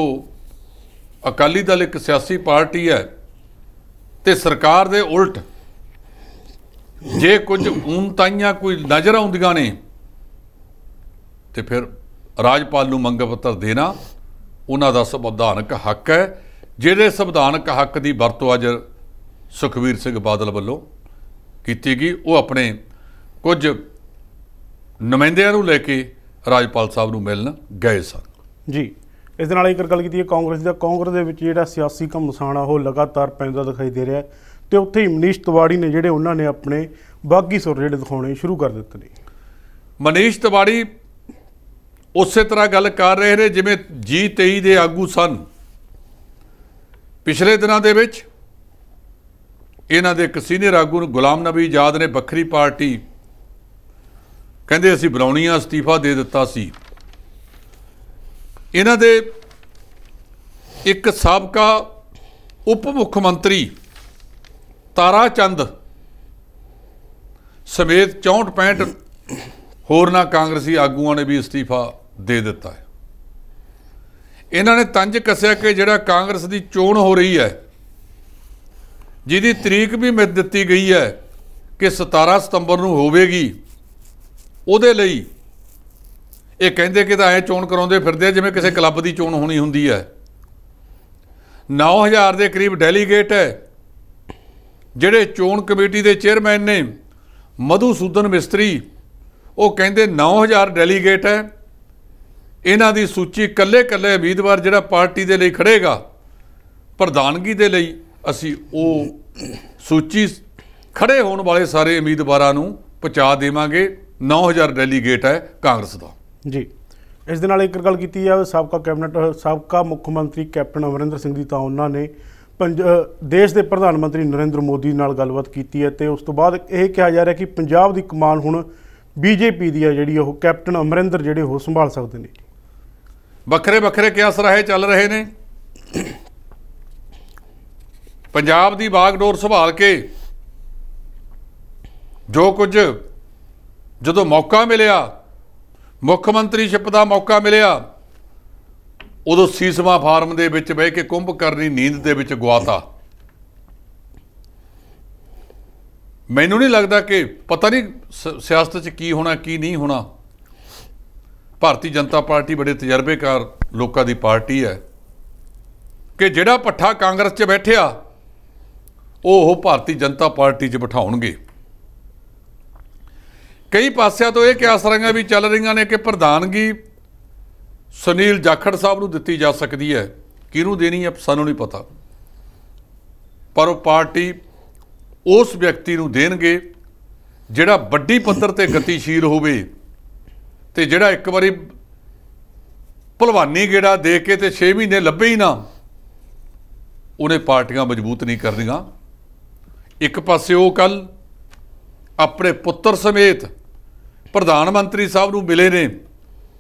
[SPEAKER 2] ਅਕਾਲੀ ਦਲ ਇੱਕ ਸਿਆਸੀ ਪਾਰਟੀ ਹੈ ਤੇ ਸਰਕਾਰ ਦੇ ਉਲਟ ਜੇ ਕੁਝ ਊਨਤਾਈਆਂ ਕੋਈ ਨਜ਼ਰ ਆਉਂਦੀਆਂ ਨੇ ਤੇ ਫਿਰ ਰਾਜਪਾਲ ਨੂੰ ਮੰਗ ਪੱਤਰ ਦੇਣਾ ਉਹਨਾਂ ਦਾ ਸੰਵਿਧਾਨਕ ਹੱਕ ਹੈ। ਜਿਹੜੇ ਸੰਵਿਧਾਨਕ ਹੱਕ ਦੀ ਵਰਤੋਂ ਅੱਜ ਸੁਖਬੀਰ ਸਿੰਘ ਬਾਦਲ ਵੱਲੋਂ ਕੀਤੀ ਗਈ, ਉਹ ਆਪਣੇ ਕੁਝ ਨੁਮਾਇੰਦਿਆਂ ਨੂੰ ਲੈ ਕੇ ਰਾਜਪਾਲ ਸਾਹਿਬ ਨੂੰ ਮਿਲਣ ਗਏ ਸਨ।
[SPEAKER 1] ਜੀ, ਇਸ ਦੇ ਨਾਲ ਇੱਕ ਗੱਲ ਕੀਤੀ ਹੈ ਕਾਂਗਰਸ ਦੇ ਵਿੱਚ ਜਿਹੜਾ ਸਿਆਸੀ ਘਮਸਾਨ ਆ ਉਹ ਲਗਾਤਾਰ ਪੈਂਦਾ ਦਿਖਾਈ ਦੇ ਰਿਹਾ ਤੇ ਉੱਥੇ ਹੀ ਮਨੀਸ਼ ਤਿਵਾੜੀ ਨੇ ਜਿਹੜੇ ਉਹਨਾਂ ਨੇ ਆਪਣੇ ਬਾਗੀ ਸੁਰ ਜਿਹੜੇ ਦਿਖਾਉਣੇ ਸ਼ੁਰੂ ਕਰ ਦਿੱਤੇ ਨੇ।
[SPEAKER 2] ਮਨੀਸ਼ ਤਿਵਾੜੀ ਉਸੇ ਤਰ੍ਹਾਂ ਗੱਲ ਕਰ ਰਹੇ ਨੇ ਜਿਵੇਂ G23 ਦੇ ਆਗੂ ਸਨ। ਪਿਛਲੇ ਦਿਨਾਂ ਦੇ ਵਿੱਚ ਇਹਨਾਂ ਦੇ ਇੱਕ ਸੀਨੀਅਰ ਆਗੂ ਨੂੰ ਗੁਲਾਮ ਨਬੀ ਆਜ਼ਾਦ ਨੇ ਵੱਖਰੀ ਪਾਰਟੀ ਕਹਿੰਦੇ ਅਸੀਂ ਬਣਾਉਣੀ ਆ, ਅਸਤੀਫਾ ਦੇ ਦਿੱਤਾ ਸੀ। ਇਹਨਾਂ ਦੇ ਇੱਕ ਸਾਬਕਾ ਉਪ ਮੁੱਖ ਮੰਤਰੀ ਤਾਰਾ ਚੰਦ ਸਮੇਤ 64-65 ਹੋਰਨਾਂ ਕਾਂਗਰਸੀ ਆਗੂਆਂ ਨੇ ਵੀ ਅਸਤੀਫਾ ਦੇ ਦਿੱਤਾ ਹੈ। ਇਹਨਾਂ ਨੇ ਤੰਜ ਕੱਸਿਆ ਕਿ ਜਿਹੜਾ ਕਾਂਗਰਸ ਦੀ ਚੋਣ ਹੋ ਰਹੀ ਹੈ ਜਿਹਦੀ ਤਰੀਕ ਵੀ ਮਿੱਥ ਦਿੱਤੀ ਗਈ ਹੈ ਕਿ 17 ਸਤੰਬਰ ਨੂੰ ਹੋਵੇਗੀ, ਉਹਦੇ ਲਈ ਇਹ ਕਹਿੰਦੇ ਕਿ ਤਾਂ ਐਂ ਚੋਣ ਕਰਾਉਂਦੇ ਫਿਰਦੇ ਜਿਵੇਂ ਕਿਸੇ ਕਲੱਬ ਦੀ ਚੋਣ ਹੋਣੀ ਹੁੰਦੀ ਹੈ। 9000 ਦੇ ਕਰੀਬ ਡੈਲੀਗੇਟ ਹੈ। ਜਿਹੜੇ ਚੋਣ ਕਮੇਟੀ ਦੇ ਚੇਅਰਮੈਨ ਨੇ ਮਧੂਸੂਦਨ ਮਿਸਤਰੀ, ਉਹ ਕਹਿੰਦੇ 9000 ਡੈਲੀਗੇਟ ਹੈ। ਇਹਨਾਂ ਦੀ ਸੂਚੀ ਕੱਲੇ ਉਮੀਦਵਾਰ ਜਿਹੜਾ ਪਾਰਟੀ ਦੇ ਲਈ ਖੜੇਗਾ ਪ੍ਰਧਾਨਗੀ ਦੇ ਲਈ, ਅਸੀਂ ਉਹ ਸੂਚੀ ਖੜੇ ਹੋਣ ਵਾਲੇ ਸਾਰੇ ਉਮੀਦਵਾਰਾਂ ਨੂੰ ਪਹੁੰਚਾ ਦੇਵਾਂਗੇ। 9000 ਡੈਲੀਗੇਟ ਹੈ ਕਾਂਗਰਸ ਦਾ।
[SPEAKER 1] ਜੀ, ਇਸ ਦੇ ਨਾਲ ਇੱਕ ਗੱਲ ਕੀਤੀ ਜਾਵੇ ਸਾਬਕਾ ਮੁੱਖ ਮੰਤਰੀ ਕੈਪਟਨ ਅਮਰਿੰਦਰ ਸਿੰਘ ਦੀ, ਤਾਂ ਉਹਨਾਂ ਨੇ ਦੇਸ਼ ਦੇ ਪ੍ਰਧਾਨ ਮੰਤਰੀ ਨਰਿੰਦਰ ਮੋਦੀ ਨਾਲ ਗੱਲਬਾਤ ਕੀਤੀ ਹੈ ਤੇ ਉਸ ਤੋਂ ਬਾਅਦ ਇਹ ਕਿਹਾ ਜਾ ਰਿਹਾ ਕਿ ਪੰਜਾਬ ਦੀ ਕਮਾਨ ਹੁਣ BJP ਦੀ ਹੈ ਜਿਹੜੀ ਉਹ ਕੈਪਟਨ ਅਮਰਿੰਦਰ ਜਿਹੜੇ ਉਹ ਸੰਭਾਲ ਸਕਦੇ ਨੇ।
[SPEAKER 2] ਵੱਖਰੇ ਕਿਆਸ ਰਾਹੇ ਚੱਲ ਰਹੇ ਨੇ। ਪੰਜਾਬ ਦੀ ਬਾਗਡੋਰ ਸੰਭਾਲ ਕੇ ਜੋ ਕੁਝ ਜਦੋਂ ਮੌਕਾ ਮਿਲਿਆ, ਮੁੱਖ ਮੰਤਰੀਸ਼ਿਪ ਦਾ ਮੌਕਾ ਮਿਲਿਆ, ਉਦੋਂ ਸੀਸਮਾ ਫਾਰਮ ਦੇ ਵਿੱਚ ਬਹਿ ਕੇ ਕੁੰਭ ਕਰਨੀ ਨੀਂਦ ਦੇ ਵਿੱਚ ਗਵਾਤਾ। ਮੈਨੂੰ ਨਹੀਂ ਲੱਗਦਾ ਕਿ ਪਤਾ ਨਹੀਂ ਸਿਆਸਤ 'ਚ ਕੀ ਹੋਣਾ ਕੀ ਨਹੀਂ ਹੋਣਾ। ਭਾਰਤੀ ਜਨਤਾ ਪਾਰਟੀ ਬੜੇ ਤਜਰਬੇਕਾਰ ਲੋਕਾਂ ਦੀ ਪਾਰਟੀ ਹੈ ਕਿ ਜਿਹੜਾ ਪੱਠਾ ਕਾਂਗਰਸ 'ਚ ਬੈਠਿਆ ਉਹ ਭਾਰਤੀ ਜਨਤਾ ਪਾਰਟੀ 'ਚ ਬਿਠਾਉਣਗੇ। ਕਈ ਪਾਸਿਆਂ ਤੋਂ ਇਹ ਕਿਆਸਾਂ ਵੀ ਚੱਲ ਰਹੀਆਂ ਨੇ ਕਿ ਪ੍ਰਧਾਨਗੀ ਸੁਨੀਲ ਜਾਖੜ ਸਾਹਿਬ ਨੂੰ ਦਿੱਤੀ ਜਾ ਸਕਦੀ ਹੈ। ਕਿਹਨੂੰ ਦੇਣੀ ਹੈ ਸਾਨੂੰ ਨਹੀਂ ਪਤਾ, ਪਰ ਉਹ ਪਾਰਟੀ ਉਸ ਵਿਅਕਤੀ ਨੂੰ ਦੇਣਗੇ ਜਿਹੜਾ ਵੱਡੀ ਪੱਧਰ ਤੇ ਗਤੀਸ਼ੀਲ ਹੋਵੇ ਤੇ ਜਿਹੜਾ ਇੱਕ ਵਾਰੀ ਭਲਵਾਨੀ ਗੇੜਾ ਦੇ ਕੇ ਤੇ 6 ਮਹੀਨੇ ਲੱਭੇ ਹੀ ਨਾ, ਉਹਨੇ ਪਾਰਟੀਆਂ ਮਜ਼ਬੂਤ ਨਹੀਂ ਕਰਨੀਆਂ। ਇੱਕ ਪਾਸੇ ਉਹ ਕੱਲ ਆਪਣੇ ਪੁੱਤਰ ਸਮੇਤ ਪ੍ਰਧਾਨ ਮੰਤਰੀ ਸਾਹਿਬ ਨੂੰ ਮਿਲੇ ਨੇ,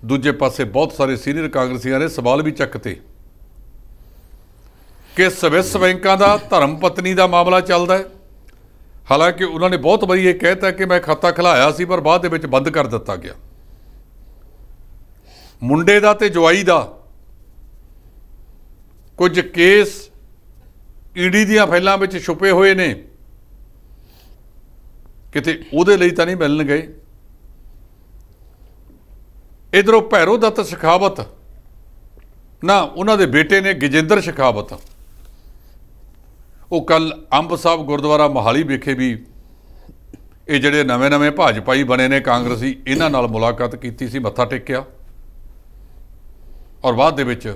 [SPEAKER 2] ਦੂਜੇ ਪਾਸੇ ਬਹੁਤ ਸਾਰੇ ਸੀਨੀਅਰ ਕਾਂਗਰਸੀਆਂ ਨੇ ਸਵਾਲ ਵੀ ਚੱਕਤੇ ਕਿ ਸਵਿਸ ਬੈਂਕਾਂ ਦਾ ਧਰਮ ਪਤਨੀ ਦਾ ਮਾਮਲਾ ਚੱਲਦਾ ਹੈ। ਹਾਲਾਂਕਿ ਉਹਨਾਂ ਨੇ ਬਹੁਤ ਵਾਰੀ ਇਹ ਕਹਿਤਾ ਕਿ ਮੈਂ ਖਾਤਾ ਖੁਲਾਇਆ ਸੀ ਪਰ ਬਾਅਦ ਦੇ ਵਿੱਚ ਬੰਦ ਕਰ ਦਿੱਤਾ ਗਿਆ। ਮੁੰਡੇ ਦਾ ਤੇ ਜਵਾਈ ਦਾ ਕੁਝ ਕੇਸ ਈਡੀ ਦੀਆਂ ਫਾਈਲਾਂ ਵਿੱਚ ਛੁਪੇ ਹੋਏ ਨੇ, ਕਿਤੇ ਉਹਦੇ ਲਈ ਤਾਂ ਨਹੀਂ ਮਿਲਣ ਗਏ। ਇੱਧਰੋਂ ਭੈਰੋ ਦੱਤ ਸ਼ੇਖਾਵਤ ਨਾ, ਉਹਨਾਂ ਦੇ ਬੇਟੇ ਨੇ ਗਜਿੰਦਰ ਸ਼ੇਖਾਵਤ, ਉਹ ਕੱਲ ਅੰਬ ਸਾਹਿਬ ਗੁਰਦੁਆਰਾ ਮੋਹਾਲੀ ਵਿਖੇ ਵੀ ਇਹ ਜਿਹੜੇ ਨਵੇਂ ਭਾਜਪਾਈ ਬਣੇ ਨੇ ਕਾਂਗਰਸੀ, ਇਹਨਾਂ ਨਾਲ ਮੁਲਾਕਾਤ ਕੀਤੀ ਸੀ, ਮੱਥਾ ਟੇਕਿਆ ਔਰ ਬਾਅਦ ਦੇ ਵਿੱਚ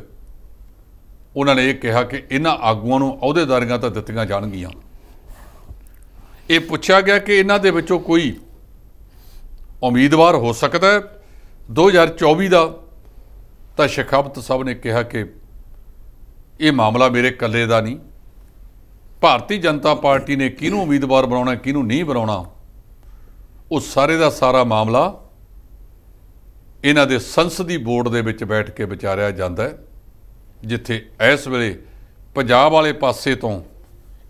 [SPEAKER 2] ਉਹਨਾਂ ਨੇ ਇਹ ਕਿਹਾ ਕਿ ਇਹਨਾਂ ਆਗੂਆਂ ਨੂੰ ਅਹੁਦੇਦਾਰੀਆਂ ਤਾਂ ਦਿੱਤੀਆਂ ਜਾਣਗੀਆਂ। ਇਹ ਪੁੱਛਿਆ ਗਿਆ ਕਿ ਇਹਨਾਂ ਦੇ ਵਿੱਚੋਂ ਕੋਈ ਉਮੀਦਵਾਰ ਹੋ ਸਕਦਾ ਹੈ 2024 ਦਾ, ਤਾਂ ਸ਼ੇਖਾਵਤ ਸਾਹਿਬ ਨੇ ਕਿਹਾ ਕਿ ਇਹ ਮਾਮਲਾ ਮੇਰੇ ਇਕੱਲੇ ਦਾ ਨਹੀਂ, ਭਾਰਤੀ ਜਨਤਾ ਪਾਰਟੀ ਨੇ ਕਿਹਨੂੰ ਉਮੀਦਵਾਰ ਬਣਾਉਣਾ ਕਿਹਨੂੰ ਨਹੀਂ ਬਣਾਉਣਾ, ਉਹ ਸਾਰੇ ਦਾ ਸਾਰਾ ਮਾਮਲਾ ਇਹਨਾਂ ਦੇ ਸੰਸਦੀ ਬੋਰਡ ਦੇ ਵਿੱਚ ਬੈਠ ਕੇ ਵਿਚਾਰਿਆ ਜਾਂਦਾ ਹੈ, ਜਿੱਥੇ ਇਸ ਵੇਲੇ ਪੰਜਾਬ ਵਾਲੇ ਪਾਸੇ ਤੋਂ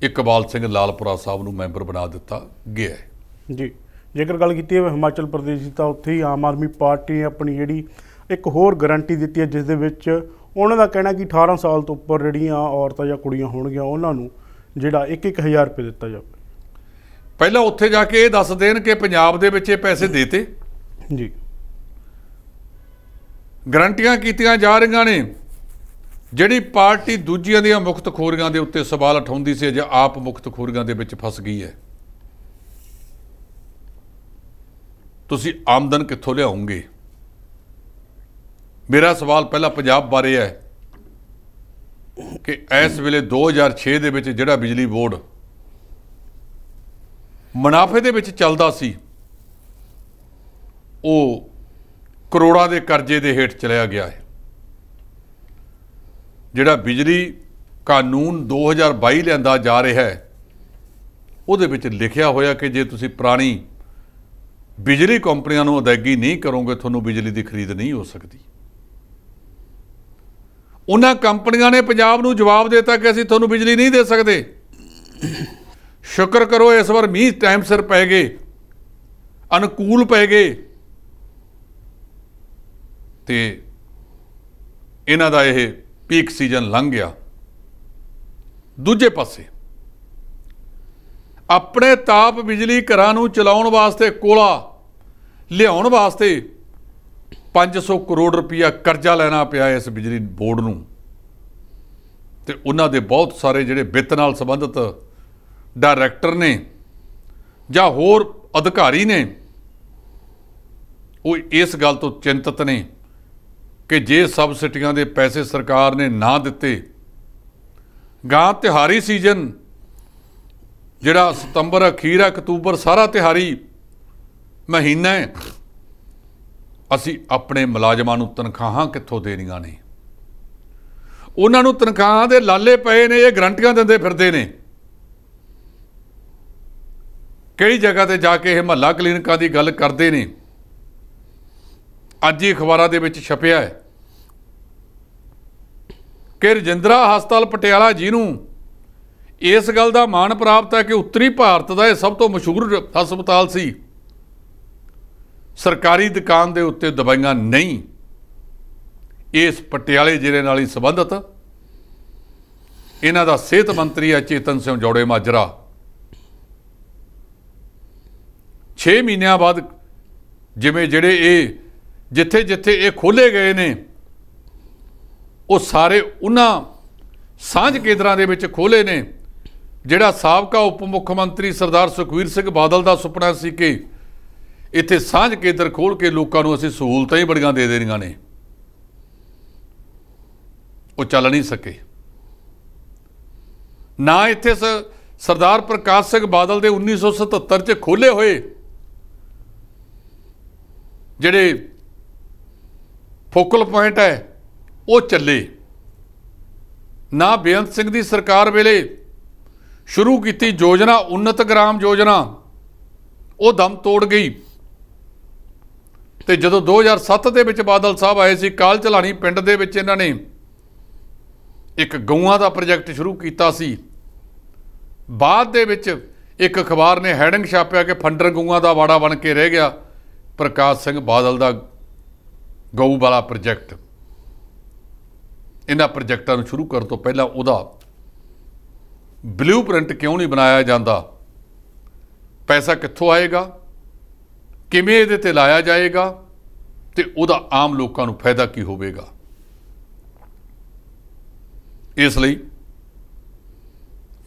[SPEAKER 2] ਇਕਬਾਲ ਸਿੰਘ ਲਾਲਪੁਰਾ ਸਾਹਿਬ ਨੂੰ ਮੈਂਬਰ ਬਣਾ ਦਿੱਤਾ ਗਿਆ ਹੈ।
[SPEAKER 1] ਜੀ, ਜੇਕਰ ਗੱਲ ਕੀਤੀ ਹੈ ਹਿਮਾਚਲ ਪ੍ਰਦੇਸ਼ ਦੀ, ਤਾਂ ਉੱਥੇ ਹੀ ਆਮ ਆਦਮੀ ਪਾਰਟੀ ਨੇ ਆਪਣੀ ਜਿਹੜੀ ਇੱਕ ਹੋਰ ਗਰੰਟੀ ਦਿੱਤੀ ਹੈ, ਜਿਸ ਦੇ ਵਿੱਚ ਉਹਨਾਂ ਦਾ ਕਹਿਣਾ ਕਿ 18 ਸਾਲ ਤੋਂ ਉੱਪਰ ਜਿਹੜੀਆਂ ਔਰਤਾਂ ਜਾਂ ਕੁੜੀਆਂ ਹੋਣਗੀਆਂ ਉਹਨਾਂ ਨੂੰ ਜਿਹੜਾ 1-1000 ਰੁਪਏ ਦਿੱਤਾ ਜਾਵੇ।
[SPEAKER 2] ਪਹਿਲਾਂ ਉੱਥੇ ਜਾ ਕੇ ਇਹ ਦੱਸ ਦੇਣ ਕਿ ਪੰਜਾਬ ਦੇ ਵਿੱਚ ਇਹ ਪੈਸੇ ਦੇਤੇ
[SPEAKER 1] ਜੀ,
[SPEAKER 2] ਗਰੰਟੀਆਂ ਕੀਤੀਆਂ ਜਾ ਰਹੀਆਂ ਨੇ। ਜਿਹੜੀ ਪਾਰਟੀ ਦੂਜਿਆਂ ਦੀਆਂ ਮੁਖਤਖੋਰੀਆਂ ਦੇ ਉੱਤੇ ਸਵਾਲ ਉਠਾਉਂਦੀ ਸੀ, ਜੇ ਆਪ ਮੁਖਤਖੋਰੀਆਂ ਦੇ ਵਿੱਚ ਫਸ ਗਈ ਹੈ। ਤੁਸੀਂ ਆਮਦਨ ਕਿੱਥੋਂ ਲਿਆਉਂਗੇ? ਮੇਰਾ ਸਵਾਲ ਪਹਿਲਾਂ ਪੰਜਾਬ ਬਾਰੇ ਹੈ ਕਿ ਇਸ ਵੇਲੇ 2006 ਦੇ ਵਿੱਚ ਜਿਹੜਾ ਬਿਜਲੀ ਬੋਰਡ ਮੁਨਾਫੇ ਦੇ ਵਿੱਚ ਚੱਲਦਾ ਸੀ, ਉਹ ਕਰੋੜਾਂ ਦੇ ਕਰਜ਼ੇ ਦੇ ਹੇਠ ਚਲਿਆ ਗਿਆ ਹੈ। ਜਿਹੜਾ ਬਿਜਲੀ ਕਾਨੂੰਨ 2022 ਲਿਆਂਦਾ ਜਾ ਰਿਹਾ ਹੈ, ਉਹਦੇ ਵਿੱਚ ਲਿਖਿਆ ਹੋਇਆ ਕਿ ਜੇ ਤੁਸੀਂ ਪੁਰਾਣੀ ਬਿਜਲੀ ਕੰਪਨੀਆਂ ਨੂੰ ਅਦਾਇਗੀ ਨਹੀਂ ਕਰੋਗੇ, ਤੁਹਾਨੂੰ ਬਿਜਲੀ ਦੀ ਖਰੀਦ ਨਹੀਂ ਹੋ ਸਕਦੀ। ਉਹਨਾਂ ਕੰਪਨੀਆਂ ਨੇ ਪੰਜਾਬ ਨੂੰ ਜਵਾਬ ਦੇ ਦਿੱਤਾ ਕਿ ਅਸੀਂ ਤੁਹਾਨੂੰ ਬਿਜਲੀ ਨਹੀਂ ਦੇ ਸਕਦੇ। ਸ਼ੁਕਰ ਕਰੋ ਇਸ ਵਾਰ ਮੀਂਹ ਟਾਈਮ ਸਿਰ ਪੈ ਗਏ, ਅਨੁਕੂਲ ਪੈ ਗਏ, ਤੇ ਇਹਨਾਂ ਦਾ ਇਹ ਪੀਕ ਸੀਜ਼ਨ ਲੰਘ ਗਿਆ। ਦੂਜੇ ਪਾਸੇ ਆਪਣੇ ਤਾਪ ਬਿਜਲੀ ਘਰਾਂ ਨੂੰ ਚਲਾਉਣ ਵਾਸਤੇ, ਕੋਲਾ ਲਿਆਉਣ ਵਾਸਤੇ 500 ਕਰੋੜ ਰੁਪਇਆ ਕਰਜ਼ਾ ਲੈਣਾ ਪਿਆ ਇਸ ਬਿਜਲੀ ਬੋਰਡ ਨੂੰ, ਤੇ ਉਹਨਾਂ ਦੇ ਬਹੁਤ ਸਾਰੇ ਜਿਹੜੇ ਵਿੱਤ ਨਾਲ ਸੰਬੰਧਿਤ ਡਾਇਰੈਕਟਰ ਨੇ ਜਾਂ ਹੋਰ ਅਧਿਕਾਰੀ ਨੇ, ਉਹ ਇਸ ਗੱਲ ਤੋਂ ਚਿੰਤਤ ਨੇ ਕਿ ਜੇ ਸਬਸਿਡੀਆਂ ਦੇ ਪੈਸੇ ਸਰਕਾਰ ਨੇ ਨਾ ਦਿੱਤੇ, ਗਾਂ ਤਿਹਾਰੀ ਸੀਜ਼ਨ ਜਿਹੜਾ ਸਤੰਬਰ ਅਖੀਰ ਅਕਤੂਬਰ ਸਾਰਾ ਤਿਹਾਰੀ ਮਹੀਨਾ ਹੈ, ਅਸੀਂ ਆਪਣੇ ਮੁਲਾਜ਼ਮਾਂ ਨੂੰ ਤਨਖਾਹਾਂ ਕਿੱਥੋਂ ਦੇਣੀਆਂ ਨੇ? ਉਹਨਾਂ ਨੂੰ ਤਨਖਾਹਾਂ ਦੇ ਲਾਲੇ ਪਏ ਨੇ, ਇਹ ਗਰੰਟੀਆਂ ਦਿੰਦੇ ਫਿਰਦੇ ਨੇ। ਕਈ ਜਗ੍ਹਾ ਤੇ ਜਾ ਕੇ ਇਹ ਮਹੱਲਾ ਕਲੀਨਿਕਾਂ ਦੀ ਗੱਲ ਕਰਦੇ ਨੇ। ਅੱਜ ਹੀ ਅਖਬਾਰਾਂ ਦੇ ਵਿੱਚ ਛਪਿਆ ਹੈ ਕਿ ਰਜਿੰਦਰਾ ਹਸਪਤਾਲ ਪਟਿਆਲਾ, ਜਿਹਨੂੰ ਇਸ ਗੱਲ ਦਾ ਮਾਣ ਪ੍ਰਾਪਤ ਹੈ ਕਿ ਉੱਤਰੀ ਭਾਰਤ ਦਾ ਇਹ ਸਭ ਤੋਂ ਮਸ਼ਹੂਰ ਹਸਪਤਾਲ ਸੀ, ਸਰਕਾਰੀ ਦੁਕਾਨ ਦੇ ਉੱਤੇ ਦਵਾਈਆਂ ਨਹੀਂ। ਇਸ ਪਟਿਆਲੇ ਜ਼ਿਲ੍ਹੇ ਨਾਲ ਹੀ ਸੰਬੰਧਿਤ ਇਹਨਾਂ ਦਾ ਸਿਹਤ ਮੰਤਰੀ ਹੈ ਚੇਤਨ ਸਿੰਘ ਜੌੜੇ ਮਾਜਰਾ। 6 ਮਹੀਨਿਆਂ ਬਾਅਦ ਜਿਵੇਂ ਜਿਹੜੇ ਇਹ ਜਿੱਥੇ ਜਿੱਥੇ ਇਹ ਖੋਲ੍ਹੇ ਗਏ ਨੇ ਉਹ ਸਾਰੇ ਉਹਨਾਂ ਸਾਂਝ ਕੇਂਦਰਾਂ ਦੇ ਵਿੱਚ ਖੋਲ੍ਹੇ ਨੇ ਜਿਹੜਾ ਸਾਬਕਾ ਉਪ ਮੁੱਖ ਮੰਤਰੀ ਸਰਦਾਰ ਸੁਖਬੀਰ ਸਿੰਘ ਬਾਦਲ ਦਾ ਸੁਪਨਾ ਸੀ ਕਿ ਇੱਥੇ ਸਾਂਝ ਕੇਂਦਰ ਖੋਲ੍ਹ ਕੇ ਲੋਕਾਂ ਨੂੰ ਅਸੀਂ ਸਹੂਲਤਾਂ ਹੀ ਬੜੀਆਂ ਦੇ ਦੇਣੀਆਂ ਨੇ, ਉਹ ਚੱਲ ਨਹੀਂ ਸਕੇ। ਨਾ ਇੱਥੇ ਸਰਦਾਰ ਪ੍ਰਕਾਸ਼ ਸਿੰਘ ਬਾਦਲ ਦੇ 1977 'ਚ ਖੋਲ੍ਹੇ ਹੋਏ ਜਿਹੜੇ ਫੋਕਲ ਪੁਆਇੰਟ ਹੈ ਉਹ ਚੱਲੇ, ਨਾ ਬੇਅੰਤ ਸਿੰਘ ਦੀ ਸਰਕਾਰ ਵੇਲੇ ਸ਼ੁਰੂ ਕੀਤੀ ਯੋਜਨਾ ਉन्नत ਗ੍ਰਾਮ ਯੋਜਨਾ ਉਹ ਦਮ ਤੋੜ ਗਈ। ਤੇ ਜਦੋਂ 2007 ਦੇ ਵਿੱਚ ਬਾਦਲ ਸਾਹਿਬ ਆਏ ਸੀ, ਕਾਲ ਝਲਾਣੀ ਪਿੰਡ ਦੇ ਵਿੱਚ ਇਹਨਾਂ ਨੇ ਇੱਕ ਗਊਆਂ ਦਾ ਪ੍ਰੋਜੈਕਟ ਸ਼ੁਰੂ ਕੀਤਾ ਸੀ। ਬਾਅਦ ਦੇ ਵਿੱਚ ਇੱਕ ਅਖਬਾਰ ਨੇ ਹੈਡਿੰਗ ਛਾਪਿਆ ਕਿ ਫੰਡਰ ਗਊਆਂ ਦਾ ਵਾੜਾ ਬਣ ਕੇ ਰਹਿ ਗਿਆ ਪ੍ਰਕਾਸ਼ ਸਿੰਘ ਬਾਦਲ ਦਾ ਗਊ ਵਾਲਾ ਪ੍ਰੋਜੈਕਟ। ਇਹਨਾਂ ਪ੍ਰੋਜੈਕਟਾਂ ਨੂੰ ਸ਼ੁਰੂ ਕਰਨ ਤੋਂ ਪਹਿਲਾਂ ਉਹਦਾ ਬਲੂਪ੍ਰਿੰਟ ਕਿਉਂ ਨਹੀਂ ਬਣਾਇਆ ਜਾਂਦਾ, ਪੈਸਾ ਕਿੱਥੋਂ ਆਏਗਾ, ਕਿਵੇਂ ਇਹਦੇ ਤੇ ਲਾਇਆ ਜਾਏਗਾ ਤੇ ਉਹਦਾ ਆਮ ਲੋਕਾਂ ਨੂੰ ਫਾਇਦਾ ਕੀ ਹੋਵੇਗਾ। ਇਸ ਲਈ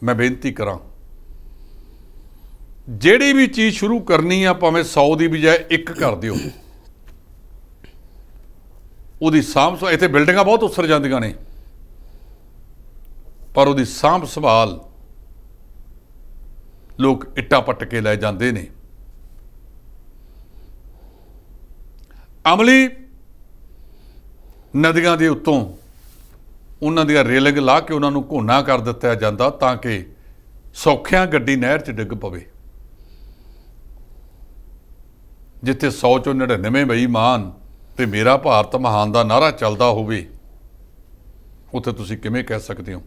[SPEAKER 2] ਮੈਂ ਬੇਨਤੀ ਕਰਾਂ, ਜਿਹੜੀ ਵੀ ਚੀਜ਼ ਸ਼ੁਰੂ ਕਰਨੀ ਆ ਭਾਵੇਂ 100 ਦੀ ਬਜਾਏ 1 ਕਰ ਦਿਓ, ਉਹਦੀ ਸਾਂਭ ਇੱਥੇ ਬਿਲਡਿੰਗਾਂ ਬਹੁਤ ਉਸਰ ਜਾਂਦੀਆਂ ਨੇ ਪਰ ਉਹਦੀ ਸਾਂਭ ਸੰਭਾਲ ਲੋਕ ਇੱਟਾਂ ਪੱਟ ਕੇ ਲੈ ਜਾਂਦੇ ਨੇ। ਅਮਲੀ ਨਦੀਆਂ ਦੇ ਉੱਤੋਂ ਉਹਨਾਂ ਦੀਆਂ ਰੇਲਿੰਗ ਲਾ ਕੇ ਉਹਨਾਂ ਨੂੰ ਘੋਨਾ ਕਰ ਦਿੱਤਾ ਜਾਂਦਾ ਤਾਂ ਕਿ ਸੌਖਿਆਂ ਗੱਡੀ ਨਹਿਰ 'ਚ ਡਿੱਗ ਪਵੇ। ਜਿੱਥੇ 100 ਚੋਂ 99 ਬੇਈਮਾਨ ਤੇ ਮੇਰਾ ਭਾਰਤ ਮਹਾਨ ਦਾ ਨਾਅਰਾ ਚੱਲਦਾ ਹੋਵੇ, ਉੱਥੇ ਤੁਸੀਂ ਕਿਵੇਂ ਕਹਿ ਸਕਦੇ ਹੋ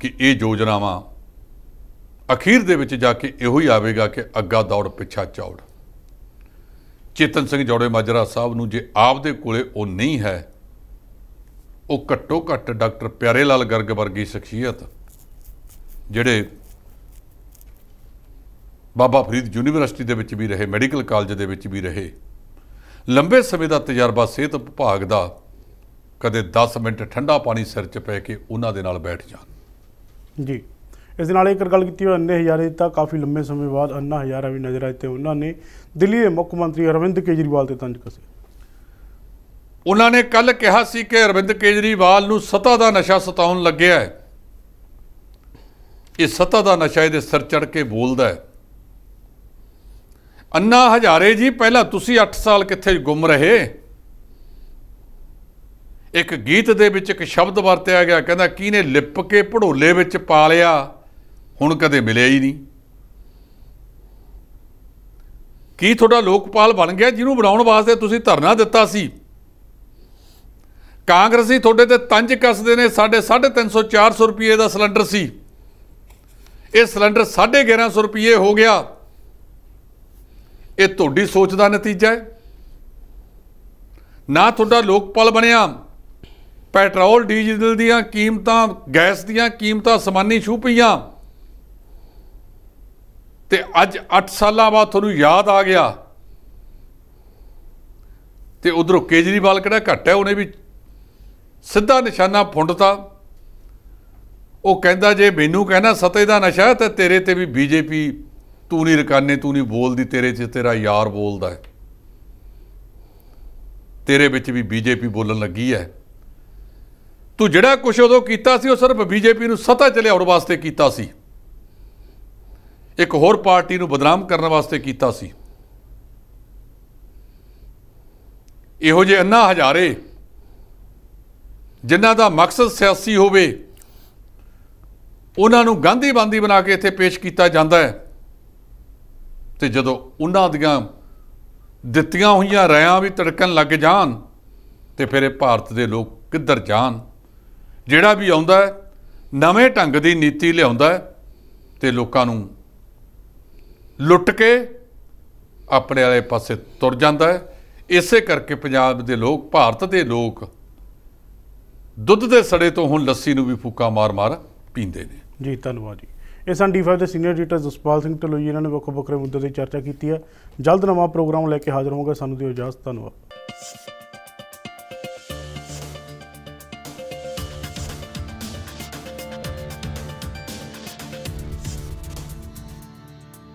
[SPEAKER 2] ਕਿ ਇਹ ਯੋਜਨਾਵਾਂ ਅਖੀਰ ਦੇ ਵਿੱਚ ਜਾ ਕੇ ਇਹੋ ਹੀ ਆਵੇਗਾ ਕਿ ਅੱਗਾ ਦੌੜ ਪਿੱਛਾ ਚੌੜ। ਚੇਤਨ ਸਿੰਘ ਜੌੜੇ ਮਾਜਰਾ ਸਾਹਿਬ ਨੂੰ ਜੇ ਆਪਦੇ ਕੋਲੇ ਉਹ ਨਹੀਂ ਹੈ, ਉਹ ਘੱਟੋ ਘੱਟ ਡਾਕਟਰ ਪਿਆਰੇ ਲਾਲ ਗਰਗ ਵਰਗੀ ਸ਼ਖਸੀਅਤ ਜਿਹੜੇ ਬਾਬਾ ਫਰੀਦ ਯੂਨੀਵਰਸਿਟੀ ਦੇ ਵਿੱਚ ਵੀ ਰਹੇ, ਮੈਡੀਕਲ ਕਾਲਜ ਦੇ ਵਿੱਚ ਵੀ ਰਹੇ, ਲੰਬੇ ਸਮੇਂ ਦਾ ਤਜਰਬਾ ਸਿਹਤ ਵਿਭਾਗ ਦਾ, ਕਦੇ 10 ਮਿੰਟ ਠੰਡਾ ਪਾਣੀ ਸਿਰ 'ਚ ਪੈ ਕੇ ਉਹਨਾਂ ਦੇ ਨਾਲ ਬੈਠ ਜਾਣ।
[SPEAKER 1] ਜੀ, ਇਸ ਦੇ ਨਾਲ ਇੱਕ ਗੱਲ ਕੀਤੀ ਹੋਈ ਅੰਨੇ ਹਜ਼ਾਰੇ ਤਾਂ ਕਾਫੀ ਲੰਬੇ ਸਮੇਂ ਬਾਅਦ ਅੰਨਾ ਹਜ਼ਾਰਾ ਵੀ ਨਜ਼ਰ ਆਏ ਤੇ ਉਹਨਾਂ ਨੇ ਦਿੱਲੀ ਦੇ ਮੁੱਖ ਮੰਤਰੀ ਅਰਵਿੰਦ ਕੇਜਰੀਵਾਲ ਤੇ ਤੰਜ ਕਸੇ।
[SPEAKER 2] ਉਹਨਾਂ ਨੇ ਕੱਲ ਕਿਹਾ ਸੀ ਕਿ ਅਰਵਿੰਦ ਕੇਜਰੀਵਾਲ ਨੂੰ ਸੱਤਾ ਦਾ ਨਸ਼ਾ ਸਤਾਉਣ ਲੱਗਿਆ ਹੈ, ਇਹ ਸੱਤਾ ਦਾ ਨਸ਼ਾ ਇਹਦੇ ਸਿਰ ਚੜ ਕੇ ਬੋਲਦਾ ਹੈ। ਅੰਨਾ ਹਜ਼ਾਰੇ ਜੀ, ਪਹਿਲਾਂ ਤੁਸੀਂ 8 ਸਾਲ ਕਿੱਥੇ ਗੁੰਮ ਰਹੇ। ਇੱਕ ਗੀਤ ਦੇ ਵਿੱਚ ਇੱਕ ਸ਼ਬਦ ਵਰਤਿਆ ਗਿਆ, ਕਹਿੰਦਾ ਕਿਹਨੇ ਲਿਪ ਕੇ ਭੜੋਲੇ ਵਿੱਚ ਪਾ ਲਿਆ, ਹੁਣ ਕਦੇ ਮਿਲਿਆ ਹੀ ਨਹੀਂ। ਕੀ ਤੁਹਾਡਾ ਲੋਕਪਾਲ ਬਣ ਗਿਆ ਜਿਹਨੂੰ ਬਣਾਉਣ ਵਾਸਤੇ ਤੁਸੀਂ ਧਰਨਾ ਦਿੱਤਾ ਸੀ? ਕਾਂਗਰਸੀ ਤੁਹਾਡੇ ਤੇ ਤੰਜ ਕੱਸਦੇ ਨੇ। ਸਾਡੇ 350 400 ਰੁਪਏ ਦਾ ਸਿਲੰਡਰ ਸੀ, ਇਹ ਸਿਲੰਡਰ 1150 ਰੁਪਏ ਹੋ ਗਿਆ। ਇਹ ਤੁਹਾਡੀ ਸੋਚ ਦਾ ਨਤੀਜਾ ਹੈ। ਨਾ ਤੁਹਾਡਾ ਲੋਕਪਾਲ ਬਣਿਆ, ਪੈਟਰੋਲ ਡੀਜ਼ਲ ਦੀਆਂ ਕੀਮਤਾਂ, ਗੈਸ ਦੀਆਂ ਕੀਮਤਾਂ ਅਸਮਾਨੀ ਛੂਹ ਪਈਆਂ ਤੇ ਅੱਜ 8 ਸਾਲਾਂ ਬਾਅਦ ਤੁਹਾਨੂੰ ਯਾਦ ਆ ਗਿਆ। ਤੇ ਉਧਰੋਂ ਕੇਜਰੀਵਾਲ ਕਿਹੜਾ ਘੱਟ ਹੈ, ਉਹਨੇ ਵੀ ਸਿੱਧਾ ਨਿਸ਼ਾਨਾ ਫੁੰਡਤਾ। ਉਹ ਕਹਿੰਦਾ ਜੇ ਮੈਨੂੰ ਕਹਿਣਾ ਸਤੇ ਦਾ ਨਸ਼ਾ ਤਾਂ ਤੇਰੇ ਤੇ ਵੀ ਬੀਜੇਪੀ, ਤੂੰ ਨਹੀਂ ਰਕਾਨੇ, ਤੂੰ ਨਹੀਂ ਬੋਲਦੀ, ਤੇਰੇ 'ਚ ਤੇਰਾ ਯਾਰ ਬੋਲਦਾ ਹੈ, ਤੇਰੇ ਵਿੱਚ ਵੀ ਬੀਜੇਪੀ ਬੋਲਣ ਲੱਗੀ ਹੈ। ਤੂੰ ਜਿਹੜਾ ਕੁਛ ਉਦੋਂ ਕੀਤਾ ਸੀ ਉਹ ਸਿਰਫ ਬੀਜੇਪੀ ਨੂੰ ਸੱਤਾ 'ਚ ਲਿਆਉਣ ਵਾਸਤੇ ਕੀਤਾ ਸੀ, ਇੱਕ ਹੋਰ ਪਾਰਟੀ ਨੂੰ ਬਦਨਾਮ ਕਰਨ ਵਾਸਤੇ ਕੀਤਾ ਸੀ। ਇਹੋ ਜਿਹੇ ਅੰਨਾ ਹਜ਼ਾਰੇ ਜਿਨ੍ਹਾਂ ਦਾ ਮਕਸਦ ਸਿਆਸੀ ਹੋਵੇ, ਉਹਨਾਂ ਨੂੰ ਗਾਂਧੀ ਬਾਂਦੀ ਬਣਾ ਕੇ ਇੱਥੇ ਪੇਸ਼ ਕੀਤਾ ਜਾਂਦਾ ਹੈ ਤੇ ਜਦੋਂ ਉਹਨਾਂ ਦੀਆਂ ਦਿੱਤੀਆਂ ਹੋਈਆਂ ਰਾਇਆਂ ਵੀ ਤੜਕਣ ਲੱਗ ਜਾਣ ਤੇ ਫਿਰ ਇਹ ਭਾਰਤ ਦੇ ਲੋਕ ਕਿੱਧਰ ਜਾਣ। ਜਿਹੜਾ ਵੀ ਆਉਂਦਾ ਹੈ ਨਵੇਂ ਢੰਗ ਦੀ ਨੀਤੀ ਲਿਆਉਂਦਾ ਹੈ ਤੇ ਲੋਕਾਂ ਨੂੰ ਲੁੱਟ ਕੇ ਆਪਣੇ ਵਾਲੇ ਪਾਸੇ ਤੁਰ ਜਾਂਦਾ ਹੈ। ਇਸੇ ਕਰਕੇ ਪੰਜਾਬ ਦੇ ਲੋਕ, ਭਾਰਤ ਦੇ ਲੋਕ ਦੁੱਧ ਦੇ ਸੜੇ ਤੋਂ ਹੁਣ ਲੱਸੀ ਨੂੰ ਵੀ ਫੂਕਾ ਮਾਰ-ਮਾਰ ਪੀਂਦੇ ਨੇ।
[SPEAKER 1] ਜੀ ਧੰਨਵਾਦ ਜੀ। ਇਹ ਸਨ D5 ਦੇ ਸੀਨੀਅਰ ਐਡੀਟਰ ਜਸਪਾਲ ਸਿੰਘ ਢਿੱਲੋਂ ਜੀ। ਇਹਨਾਂ ਨੇ ਵੱਖੋ ਵੱਖਰੇ ਮੁੱਦੇ ਦੀ ਚਰਚਾ ਕੀਤੀ ਹੈ। ਜਲਦ ਨਵਾਂ ਪ੍ਰੋਗਰਾਮ ਲੈ ਕੇ ਹਾਜ਼ਰ ਹੋਵਾਂਗੇ। ਸਾਨੂੰ ਦਿਓ ਇਜਾਜ਼ਤ। ਧੰਨਵਾਦ।